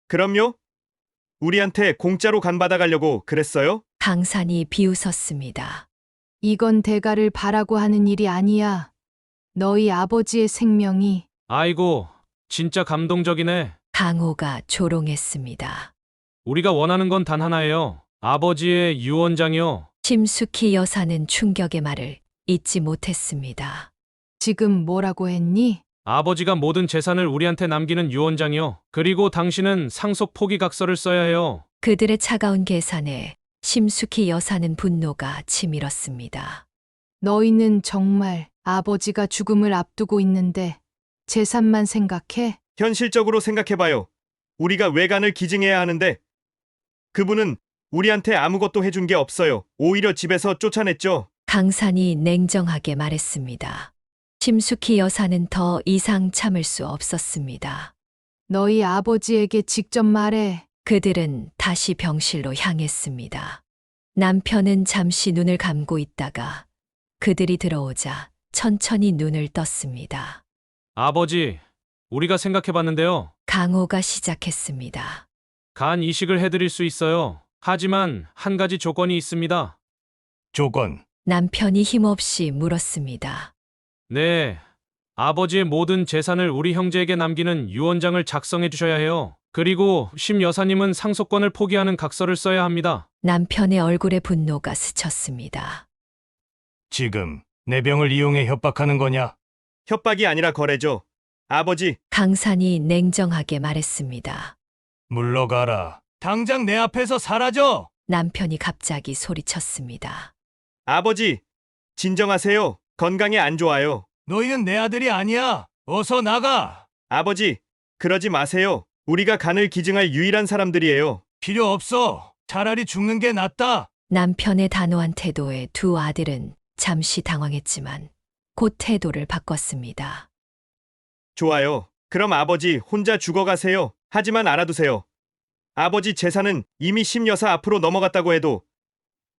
S3: 그럼요? 우리한테 공짜로 간 받아가려고 그랬어요?
S5: 강산이 비웃었습니다.
S2: 이건 대가를 바라고 하는 일이 아니야. 너희 아버지의 생명이
S1: 아이고, 진짜 감동적이네.
S5: 강호가 조롱했습니다.
S1: 우리가 원하는 건 단 하나예요. 아버지의 유언장이요.
S5: 심숙희 여사는 충격의 말을 잊지 못했습니다.
S2: 지금 뭐라고 했니?
S1: 아버지가 모든 재산을 우리한테 남기는 유언장이요. 그리고 당신은 상속 포기 각서를 써야 해요.
S5: 그들의 차가운 계산에 심숙희 여사는 분노가 치밀었습니다.
S2: 너희는 정말 아버지가 죽음을 앞두고 있는데 재산만 생각해?
S3: 현실적으로 생각해봐요. 우리가 외간을 기증해야 하는데 그분은 우리한테 아무것도 해준 게 없어요. 오히려 집에서 쫓아냈죠.
S5: 강산이 냉정하게 말했습니다. 심숙희 여사는 더 이상 참을 수 없었습니다.
S2: 너희 아버지에게 직접 말해.
S5: 그들은 다시 병실로 향했습니다. 남편은 잠시 눈을 감고 있다가 그들이 들어오자 천천히 눈을 떴습니다.
S1: 아버지, 우리가 생각해봤는데요.
S5: 강호가 시작했습니다.
S1: 간 이식을 해드릴 수 있어요. 하지만 한 가지 조건이 있습니다.
S4: 조건.
S5: 남편이 힘없이 물었습니다.
S1: 네. 아버지의 모든 재산을 우리 형제에게 남기는 유언장을 작성해 주셔야 해요. 그리고 심 여사님은 상속권을 포기하는 각서를 써야 합니다.
S5: 남편의 얼굴에 분노가 스쳤습니다.
S4: 지금 내 병을 이용해 협박하는 거냐?
S3: 협박이 아니라 거래죠. 아버지,
S5: 강산이 냉정하게 말했습니다.
S4: 물러가라. 당장 내 앞에서 사라져.
S5: 남편이 갑자기 소리쳤습니다.
S3: 아버지, 진정하세요. 건강에 안 좋아요.
S4: 너희는 내 아들이 아니야. 어서 나가.
S3: 아버지, 그러지 마세요. 우리가 간을 기증할 유일한 사람들이에요.
S4: 필요 없어. 차라리 죽는 게 낫다.
S5: 남편의 단호한 태도에 두 아들은 잠시 당황했지만 곧 태도를 바꿨습니다.
S3: 좋아요. 그럼 아버지 혼자 죽어가세요. 하지만 알아두세요. 아버지 재산은 이미 심 여사 앞으로 넘어갔다고 해도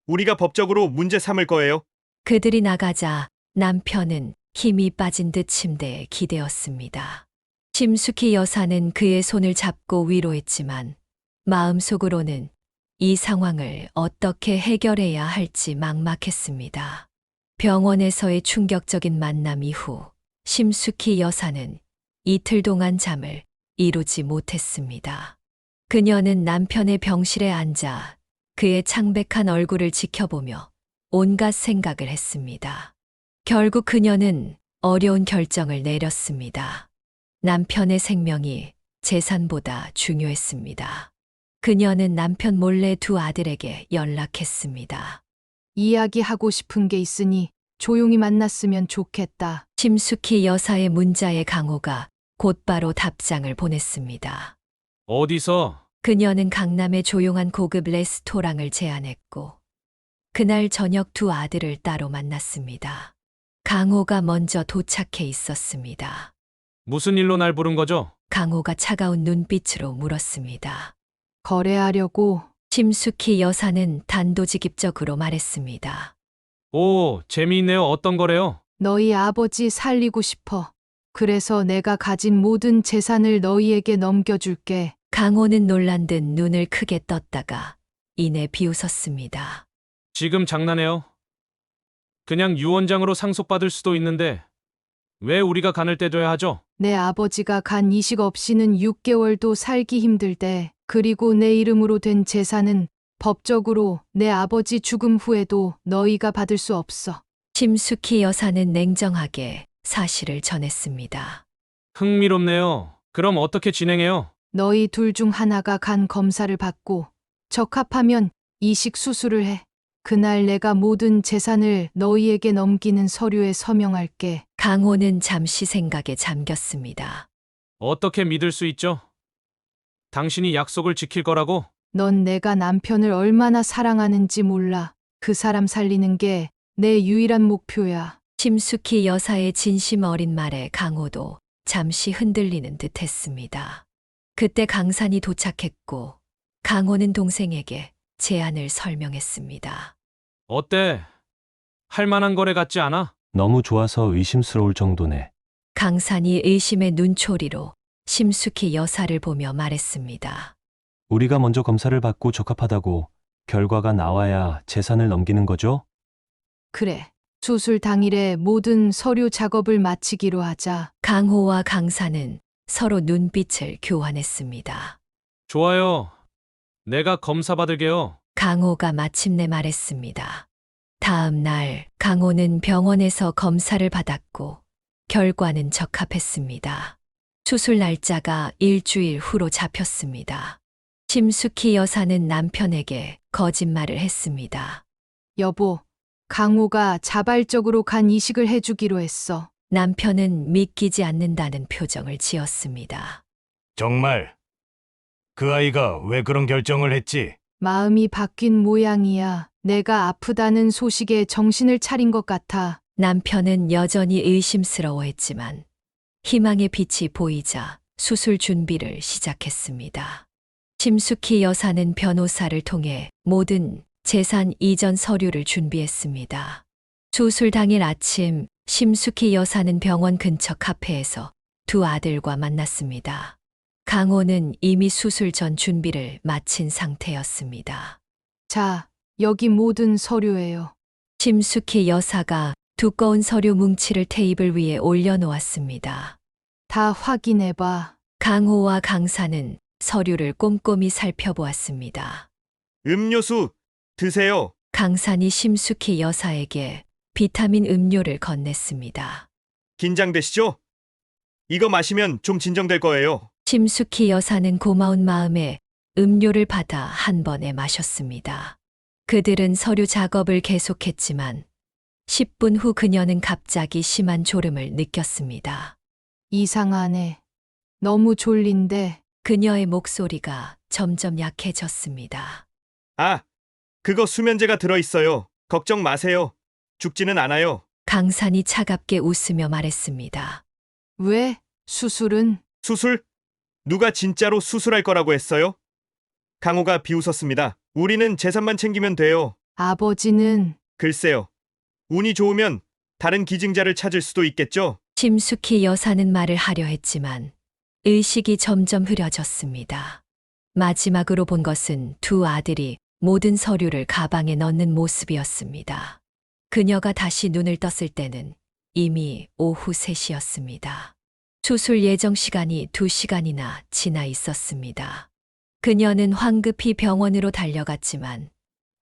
S3: 우리가 법적으로 문제 삼을 거예요.
S5: 그들이 나가자 남편은 힘이 빠진 듯 침대에 기대었습니다. 심숙희 여사는 그의 손을 잡고 위로했지만 마음속으로는 이 상황을 어떻게 해결해야 할지 막막했습니다. 병원에서의 충격적인 만남 이후 심숙희 여사는 이틀 동안 잠을 이루지 못했습니다. 그녀는 남편의 병실에 앉아 그의 창백한 얼굴을 지켜보며 온갖 생각을 했습니다. 결국 그녀는 어려운 결정을 내렸습니다. 남편의 생명이 재산보다 중요했습니다. 그녀는 남편 몰래 두 아들에게 연락했습니다.
S2: 이야기하고 싶은 게 있으니 조용히 만났으면 좋겠다.
S5: 심숙희 여사의 문자에 강호가 곧바로 답장을 보냈습니다.
S1: 어디서?
S5: 그녀는 강남의 조용한 고급 레스토랑을 제안했고 그날 저녁 두 아들을 따로 만났습니다. 강호가 먼저 도착해 있었습니다.
S1: 무슨 일로 날 부른 거죠?
S5: 강호가 차가운 눈빛으로 물었습니다.
S2: 거래하려고.
S5: 심숙희 여사는 단도직입적으로 말했습니다.
S1: 오, 재미있네요. 어떤 거래요?
S2: 너희 아버지 살리고 싶어. 그래서 내가 가진 모든 재산을 너희에게 넘겨줄게.
S5: 강호는 놀란 듯 눈을 크게 떴다가 이내 비웃었습니다.
S1: 지금 장난해요? 그냥 유언장으로 상속받을 수도 있는데 왜 우리가 간을 떼줘야 하죠?
S2: 내 아버지가 간 이식 없이는 6개월도 살기 힘들대. 그리고 내 이름으로 된 재산은 법적으로 내 아버지 죽음 후에도 너희가 받을 수 없어.
S5: 심숙희 여사는 냉정하게 사실을 전했습니다.
S1: 흥미롭네요. 그럼 어떻게 진행해요?
S2: 너희 둘 중 하나가 간 검사를 받고 적합하면 이식 수술을 해. 그날 내가 모든 재산을 너희에게 넘기는 서류에 서명할게.
S5: 강호는 잠시 생각에 잠겼습니다.
S1: 어떻게 믿을 수 있죠? 당신이 약속을 지킬 거라고?
S2: 넌 내가 남편을 얼마나 사랑하는지 몰라. 그 사람 살리는 게 내 유일한 목표야.
S5: 심숙희 여사의 진심 어린 말에 강호도 잠시 흔들리는 듯 했습니다. 그때 강산이 도착했고 강호는 동생에게 제안을 설명했습니다.
S1: 어때? 할 만한 거래 같지 않아?
S10: 너무 좋아서 의심스러울 정도네.
S5: 강산이 의심의 눈초리로 심숙희 여사를 보며 말했습니다.
S10: 우리가 먼저 검사를 받고 적합하다고 결과가 나와야 재산을 넘기는 거죠?
S2: 그래. 수술 당일에 모든 서류 작업을 마치기로 하자.
S5: 강호와 강산은 서로 눈빛을 교환했습니다.
S1: 좋아요. 내가 검사 받을게요.
S5: 강호가 마침내 말했습니다. 다음 날 강호는 병원에서 검사를 받았고 결과는 적합했습니다. 수술 날짜가 일주일 후로 잡혔습니다. 심숙희 여사는 남편에게 거짓말을 했습니다.
S2: 여보, 강호가 자발적으로 간 이식을 해주기로 했어.
S5: 남편은 믿기지 않는다는 표정을 지었습니다.
S4: 정말 그 아이가 왜 그런 결정을 했지?
S2: 마음이 바뀐 모양이야. 내가 아프다는 소식에 정신을 차린 것 같아.
S5: 남편은 여전히 의심스러워했지만 희망의 빛이 보이자 수술 준비를 시작했습니다. 심숙희 여사는 변호사를 통해 모든 재산 이전 서류를 준비했습니다. 수술 당일 아침 심숙희 여사는 병원 근처 카페에서 두 아들과 만났습니다. 강호는 이미 수술 전 준비를 마친 상태였습니다.
S2: 자, 여기 모든 서류예요.
S5: 심숙희 여사가 두꺼운 서류 뭉치를 테이블 위에 올려놓았습니다.
S2: 다 확인해봐.
S5: 강호와 강사는 서류를 꼼꼼히 살펴보았습니다.
S3: 음료수 드세요.
S5: 강산이 심숙희 여사에게 비타민 음료를 건넸습니다.
S3: 긴장되시죠? 이거 마시면 좀 진정될 거예요.
S5: 심숙희 여사는 고마운 마음에 음료를 받아 한 번에 마셨습니다. 그들은 서류 작업을 계속했지만 10분 후 그녀는 갑자기 심한 졸음을 느꼈습니다.
S2: 이상하네. 너무 졸린데.
S5: 그녀의 목소리가 점점 약해졌습니다.
S3: 아, 그거 수면제가 들어있어요. 걱정 마세요. 죽지는 않아요.
S5: 강산이 차갑게 웃으며 말했습니다.
S2: 왜? 수술은?
S3: 수술? 누가 진짜로 수술할 거라고 했어요? 강호가 비웃었습니다. 우리는 재산만 챙기면 돼요.
S2: 아버지는?
S3: 글쎄요. 운이 좋으면 다른 기증자를 찾을 수도 있겠죠?
S5: 심숙희 여사는 말을 하려 했지만 의식이 점점 흐려졌습니다. 마지막으로 본 것은 두 아들이 모든 서류를 가방에 넣는 모습이었습니다. 그녀가 다시 눈을 떴을 때는 이미 오후 3시였습니다. 수술 예정 시간이 2시간이나 지나 있었습니다. 그녀는 황급히 병원으로 달려갔지만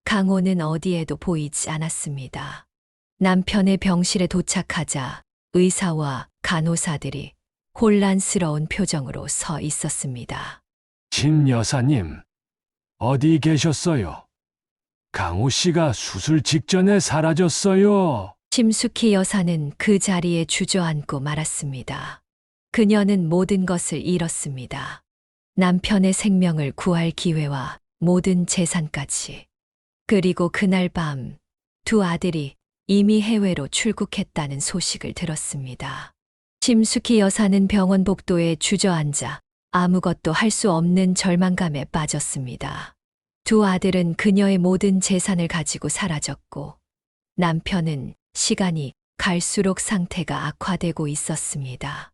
S5: 강호는 어디에도 보이지 않았습니다. 남편의 병실에 도착하자 의사와 간호사들이 혼란스러운 표정으로 서 있었습니다.
S9: 심 여사님, 어디 계셨어요? 강호 씨가 수술 직전에 사라졌어요.
S5: 심숙희 여사는 그 자리에 주저앉고 말았습니다. 그녀는 모든 것을 잃었습니다. 남편의 생명을 구할 기회와 모든 재산까지. 그리고 그날 밤 두 아들이 이미 해외로 출국했다는 소식을 들었습니다. 심숙희 여사는 병원 복도에 주저앉아 아무것도 할 수 없는 절망감에 빠졌습니다. 두 아들은 그녀의 모든 재산을 가지고 사라졌고 남편은 시간이 갈수록 상태가 악화되고 있었습니다.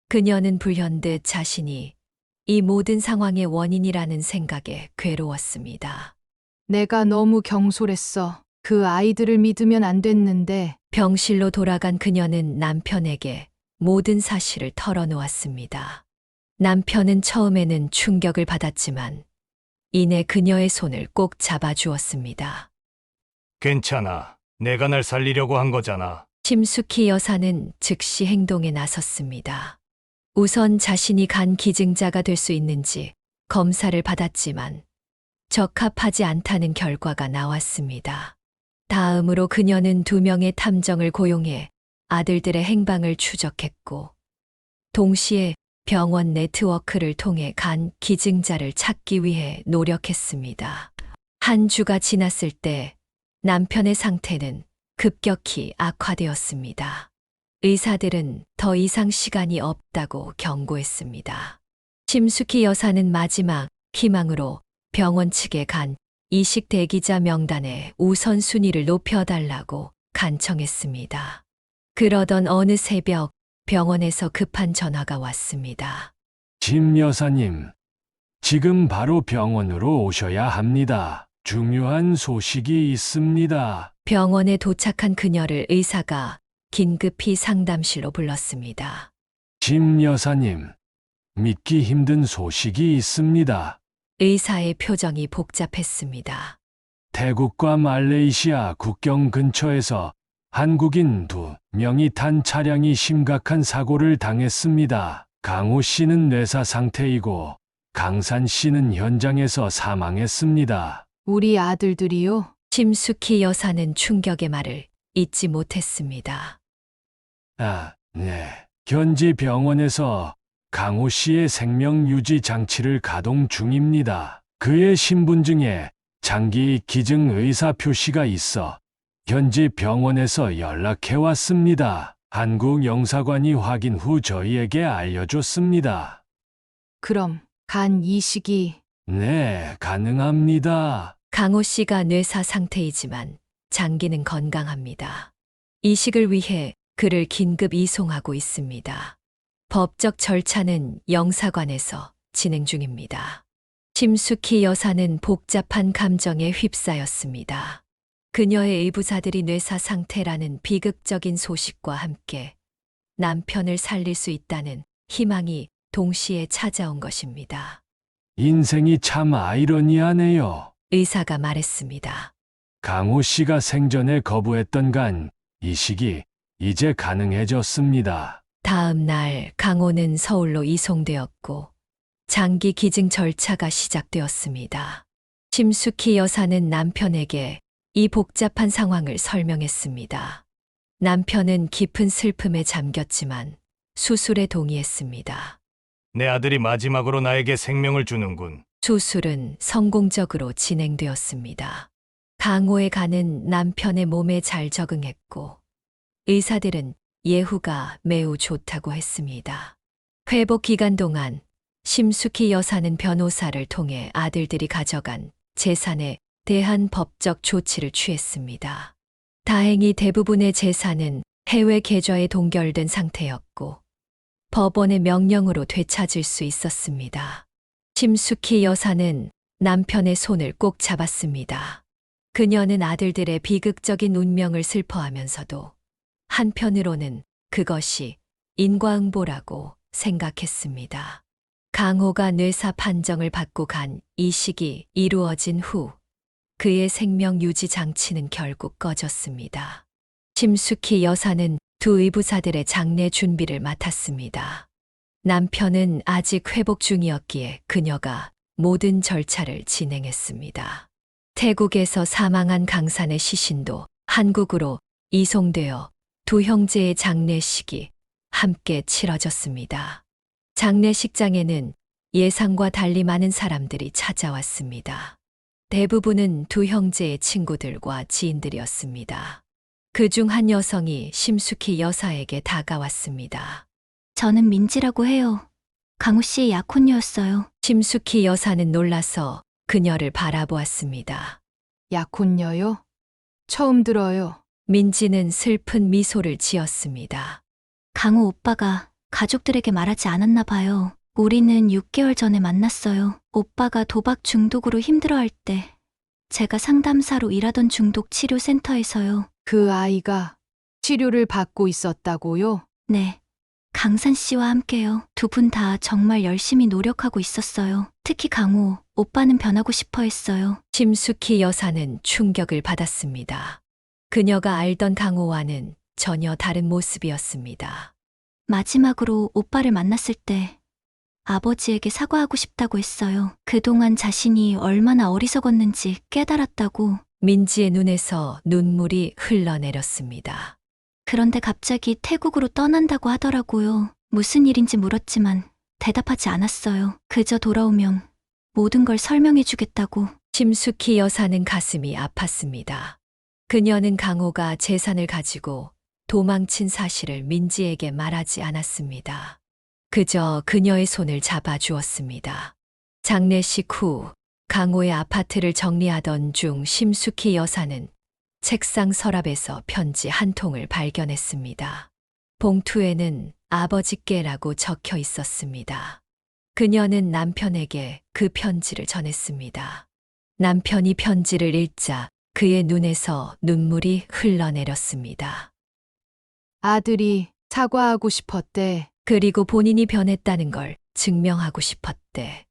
S5: 그녀는 불현듯 자신이 이 모든 상황의 원인이라는 생각에 괴로웠습니다.
S2: 내가 너무 경솔했어. 그 아이들을 믿으면 안 됐는데.
S5: 병실로 돌아간 그녀는 남편에게 모든 사실을 털어놓았습니다. 남편은 처음에는 충격을 받았지만 이내 그녀의 손을 꼭 잡아주었습니다.
S4: 괜찮아. 내가 날 살리려고 한 거잖아.
S5: 심숙희 여사는 즉시 행동에 나섰습니다. 우선 자신이 간 기증자가 될 수 있는지 검사를 받았지만 적합하지 않다는 결과가 나왔습니다. 다음으로 그녀는 2명의 탐정을 고용해 아들들의 행방을 추적했고 동시에 병원 네트워크를 통해 간 기증자를 찾기 위해 노력했습니다. 한 주가 지났을 때 남편의 상태는 급격히 악화되었습니다. 의사들은 더 이상 시간이 없다고 경고했습니다. 심숙희 여사는 마지막 희망으로 병원 측에 간 이식 대기자 명단에 우선순위를 높여달라고 간청했습니다. 그러던 어느 새벽 병원에서 급한 전화가 왔습니다.
S9: 심 여사님, 지금 바로 병원으로 오셔야 합니다. 중요한 소식이 있습니다.
S5: 병원에 도착한 그녀를 의사가 긴급히 상담실로 불렀습니다.
S9: 심 여사님, 믿기 힘든 소식이 있습니다.
S5: 의사의 표정이 복잡했습니다.
S9: 태국과 말레이시아 국경 근처에서 한국인 2명이 탄 차량이 심각한 사고를 당했습니다. 강호 씨는 뇌사 상태이고 강산 씨는 현장에서 사망했습니다.
S2: 우리 아들들이요?
S5: 심숙희 여사는 충격의 말을 잊지 못했습니다.
S9: 네. 현지 병원에서 강호 씨의 생명 유지 장치를 가동 중입니다. 그의 신분증에 장기 기증 의사 표시가 있어 현지 병원에서 연락해 왔습니다. 한국 영사관이 확인 후 저희에게 알려줬습니다.
S2: 그럼 간 이식이
S9: 네, 가능합니다.
S5: 강호 씨가 뇌사 상태이지만 장기는 건강합니다. 이식을 위해 그를 긴급 이송하고 있습니다. 법적 절차는 영사관에서 진행 중입니다. 심숙희 여사는 복잡한 감정에 휩싸였습니다. 그녀의 의부자들이 뇌사 상태라는 비극적인 소식과 함께 남편을 살릴 수 있다는 희망이 동시에 찾아온 것입니다.
S9: 인생이 참 아이러니하네요.
S5: 의사가 말했습니다.
S9: 강호 씨가 생전에 거부했던 간 이식이 이제 가능해졌습니다.
S5: 다음 날 강호는 서울로 이송되었고 장기 기증 절차가 시작되었습니다. 심숙희 여사는 남편에게 이 복잡한 상황을 설명했습니다. 남편은 깊은 슬픔에 잠겼지만 수술에 동의했습니다.
S4: 내 아들이 마지막으로 나에게 생명을 주는군.
S5: 수술은 성공적으로 진행되었습니다. 강호의 간은 남편의 몸에 잘 적응했고 의사들은 예후가 매우 좋다고 했습니다. 회복 기간 동안 심숙희 여사는 변호사를 통해 아들들이 가져간 재산에 대한 법적 조치를 취했습니다. 다행히 대부분의 재산은 해외 계좌에 동결된 상태였고 법원의 명령으로 되찾을 수 있었습니다. 심숙희 여사는 남편의 손을 꼭 잡았습니다. 그녀는 아들들의 비극적인 운명을 슬퍼하면서도 한편으로는 그것이 인과응보라고 생각했습니다. 강호가 뇌사 판정을 받고 간 이식이 이루어진 후 그의 생명 유지 장치는 결국 꺼졌습니다. 심숙희 여사는 두 의부자들의 장례 준비를 맡았습니다. 남편은 아직 회복 중이었기에 그녀가 모든 절차를 진행했습니다. 태국에서 사망한 강산의 시신도 한국으로 이송되어 두 형제의 장례식이 함께 치러졌습니다. 장례식장에는 예상과 달리 많은 사람들이 찾아왔습니다. 대부분은 두 형제의 친구들과 지인들이었습니다. 그중 한 여성이 심숙희 여사에게 다가왔습니다.
S11: 저는 민지라고 해요. 강호 씨의 약혼녀였어요.
S5: 심숙희 여사는 놀라서 그녀를 바라보았습니다.
S2: 약혼녀요? 처음 들어요.
S5: 민지는 슬픈 미소를 지었습니다.
S11: 강호 오빠가 가족들에게 말하지 않았나 봐요. 우리는 6개월 전에 만났어요. 오빠가 도박 중독으로 힘들어할 때 제가 상담사로 일하던 중독 치료 센터에서요.
S2: 그 아이가 치료를 받고 있었다고요?
S11: 네. 강산 씨와 함께요. 두 분 다 정말 열심히 노력하고 있었어요. 특히 강호, 오빠는 변하고 싶어 했어요.
S5: 심숙희 여사는 충격을 받았습니다. 그녀가 알던 강호와는 전혀 다른 모습이었습니다.
S11: 마지막으로 오빠를 만났을 때 아버지에게 사과하고 싶다고 했어요. 그동안 자신이 얼마나 어리석었는지 깨달았다고.
S5: 민지의 눈에서 눈물이 흘러내렸습니다.
S11: 그런데 갑자기 태국으로 떠난다고 하더라고요. 무슨 일인지 물었지만 대답하지 않았어요. 그저 돌아오면 모든 걸 설명해 주겠다고.
S5: 심숙희 여사는 가슴이 아팠습니다. 그녀는 강호가 재산을 가지고 도망친 사실을 민지에게 말하지 않았습니다. 그저 그녀의 손을 잡아주었습니다. 장례식 후 강호의 아파트를 정리하던 중 심숙희 여사는 책상 서랍에서 편지 한 통을 발견했습니다. 봉투에는 아버지께라고 적혀 있었습니다. 그녀는 남편에게 그 편지를 전했습니다. 남편이 편지를 읽자 그의 눈에서 눈물이 흘러내렸습니다.
S2: 아들이 사과하고 싶었대.
S5: 그리고 본인이 변했다는 걸 증명하고 싶었대.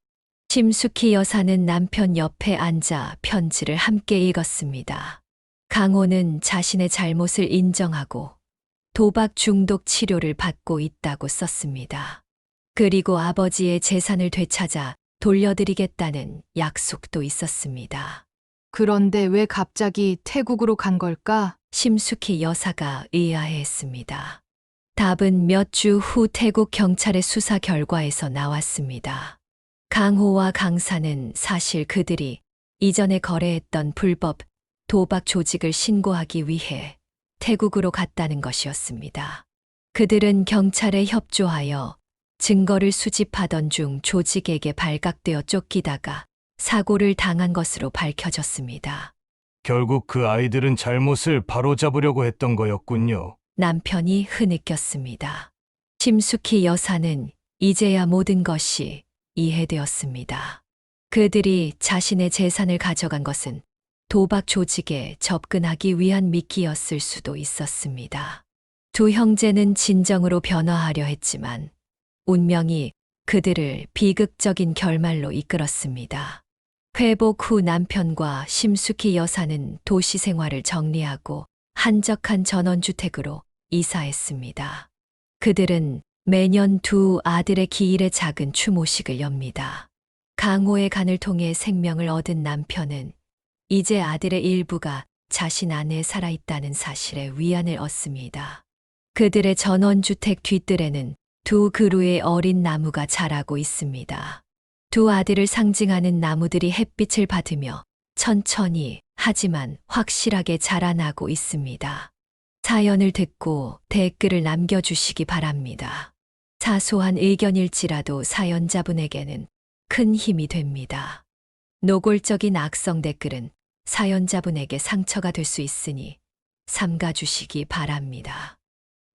S5: 심숙희 여사는 남편 옆에 앉아 편지를 함께 읽었습니다. 강호는 자신의 잘못을 인정하고 도박 중독 치료를 받고 있다고 썼습니다. 그리고 아버지의 재산을 되찾아 돌려드리겠다는 약속도 있었습니다.
S2: 그런데 왜 갑자기 태국으로 간 걸까?
S5: 심숙희 여사가 의아해했습니다. 답은 몇 주 후 태국 경찰의 수사 결과에서 나왔습니다. 강호와 강사는 사실 그들이 이전에 거래했던 불법 도박 조직을 신고하기 위해 태국으로 갔다는 것이었습니다. 그들은 경찰에 협조하여 증거를 수집하던 중 조직에게 발각되어 쫓기다가 사고를 당한 것으로 밝혀졌습니다.
S4: 결국 그 아이들은 잘못을 바로잡으려고 했던 거였군요.
S5: 남편이 흐느꼈습니다. 심숙희 여사는 이제야 모든 것이 이해되었습니다. 그들이 자신의 재산을 가져간 것은 도박 조직에 접근하기 위한 미끼였을 수도 있었습니다. 두 형제는 진정으로 변화하려 했지만 운명이 그들을 비극적인 결말로 이끌었습니다. 회복 후 남편과 심숙희 여사는 도시 생활을 정리하고 한적한 전원주택으로 이사했습니다. 그들은 매년 두 아들의 기일에 작은 추모식을 엽니다. 강호의 간을 통해 생명을 얻은 남편은 이제 아들의 일부가 자신 안에 살아있다는 사실에 위안을 얻습니다. 그들의 전원주택 뒷뜰에는 두 그루의 어린 나무가 자라고 있습니다. 두 아들을 상징하는 나무들이 햇빛을 받으며 천천히 하지만 확실하게 자라나고 있습니다. 사연을 듣고 댓글을 남겨주시기 바랍니다. 사소한 의견일지라도 사연자분에게는 큰 힘이 됩니다. 노골적인 악성 댓글은 사연자분에게 상처가 될 수 있으니 삼가주시기 바랍니다.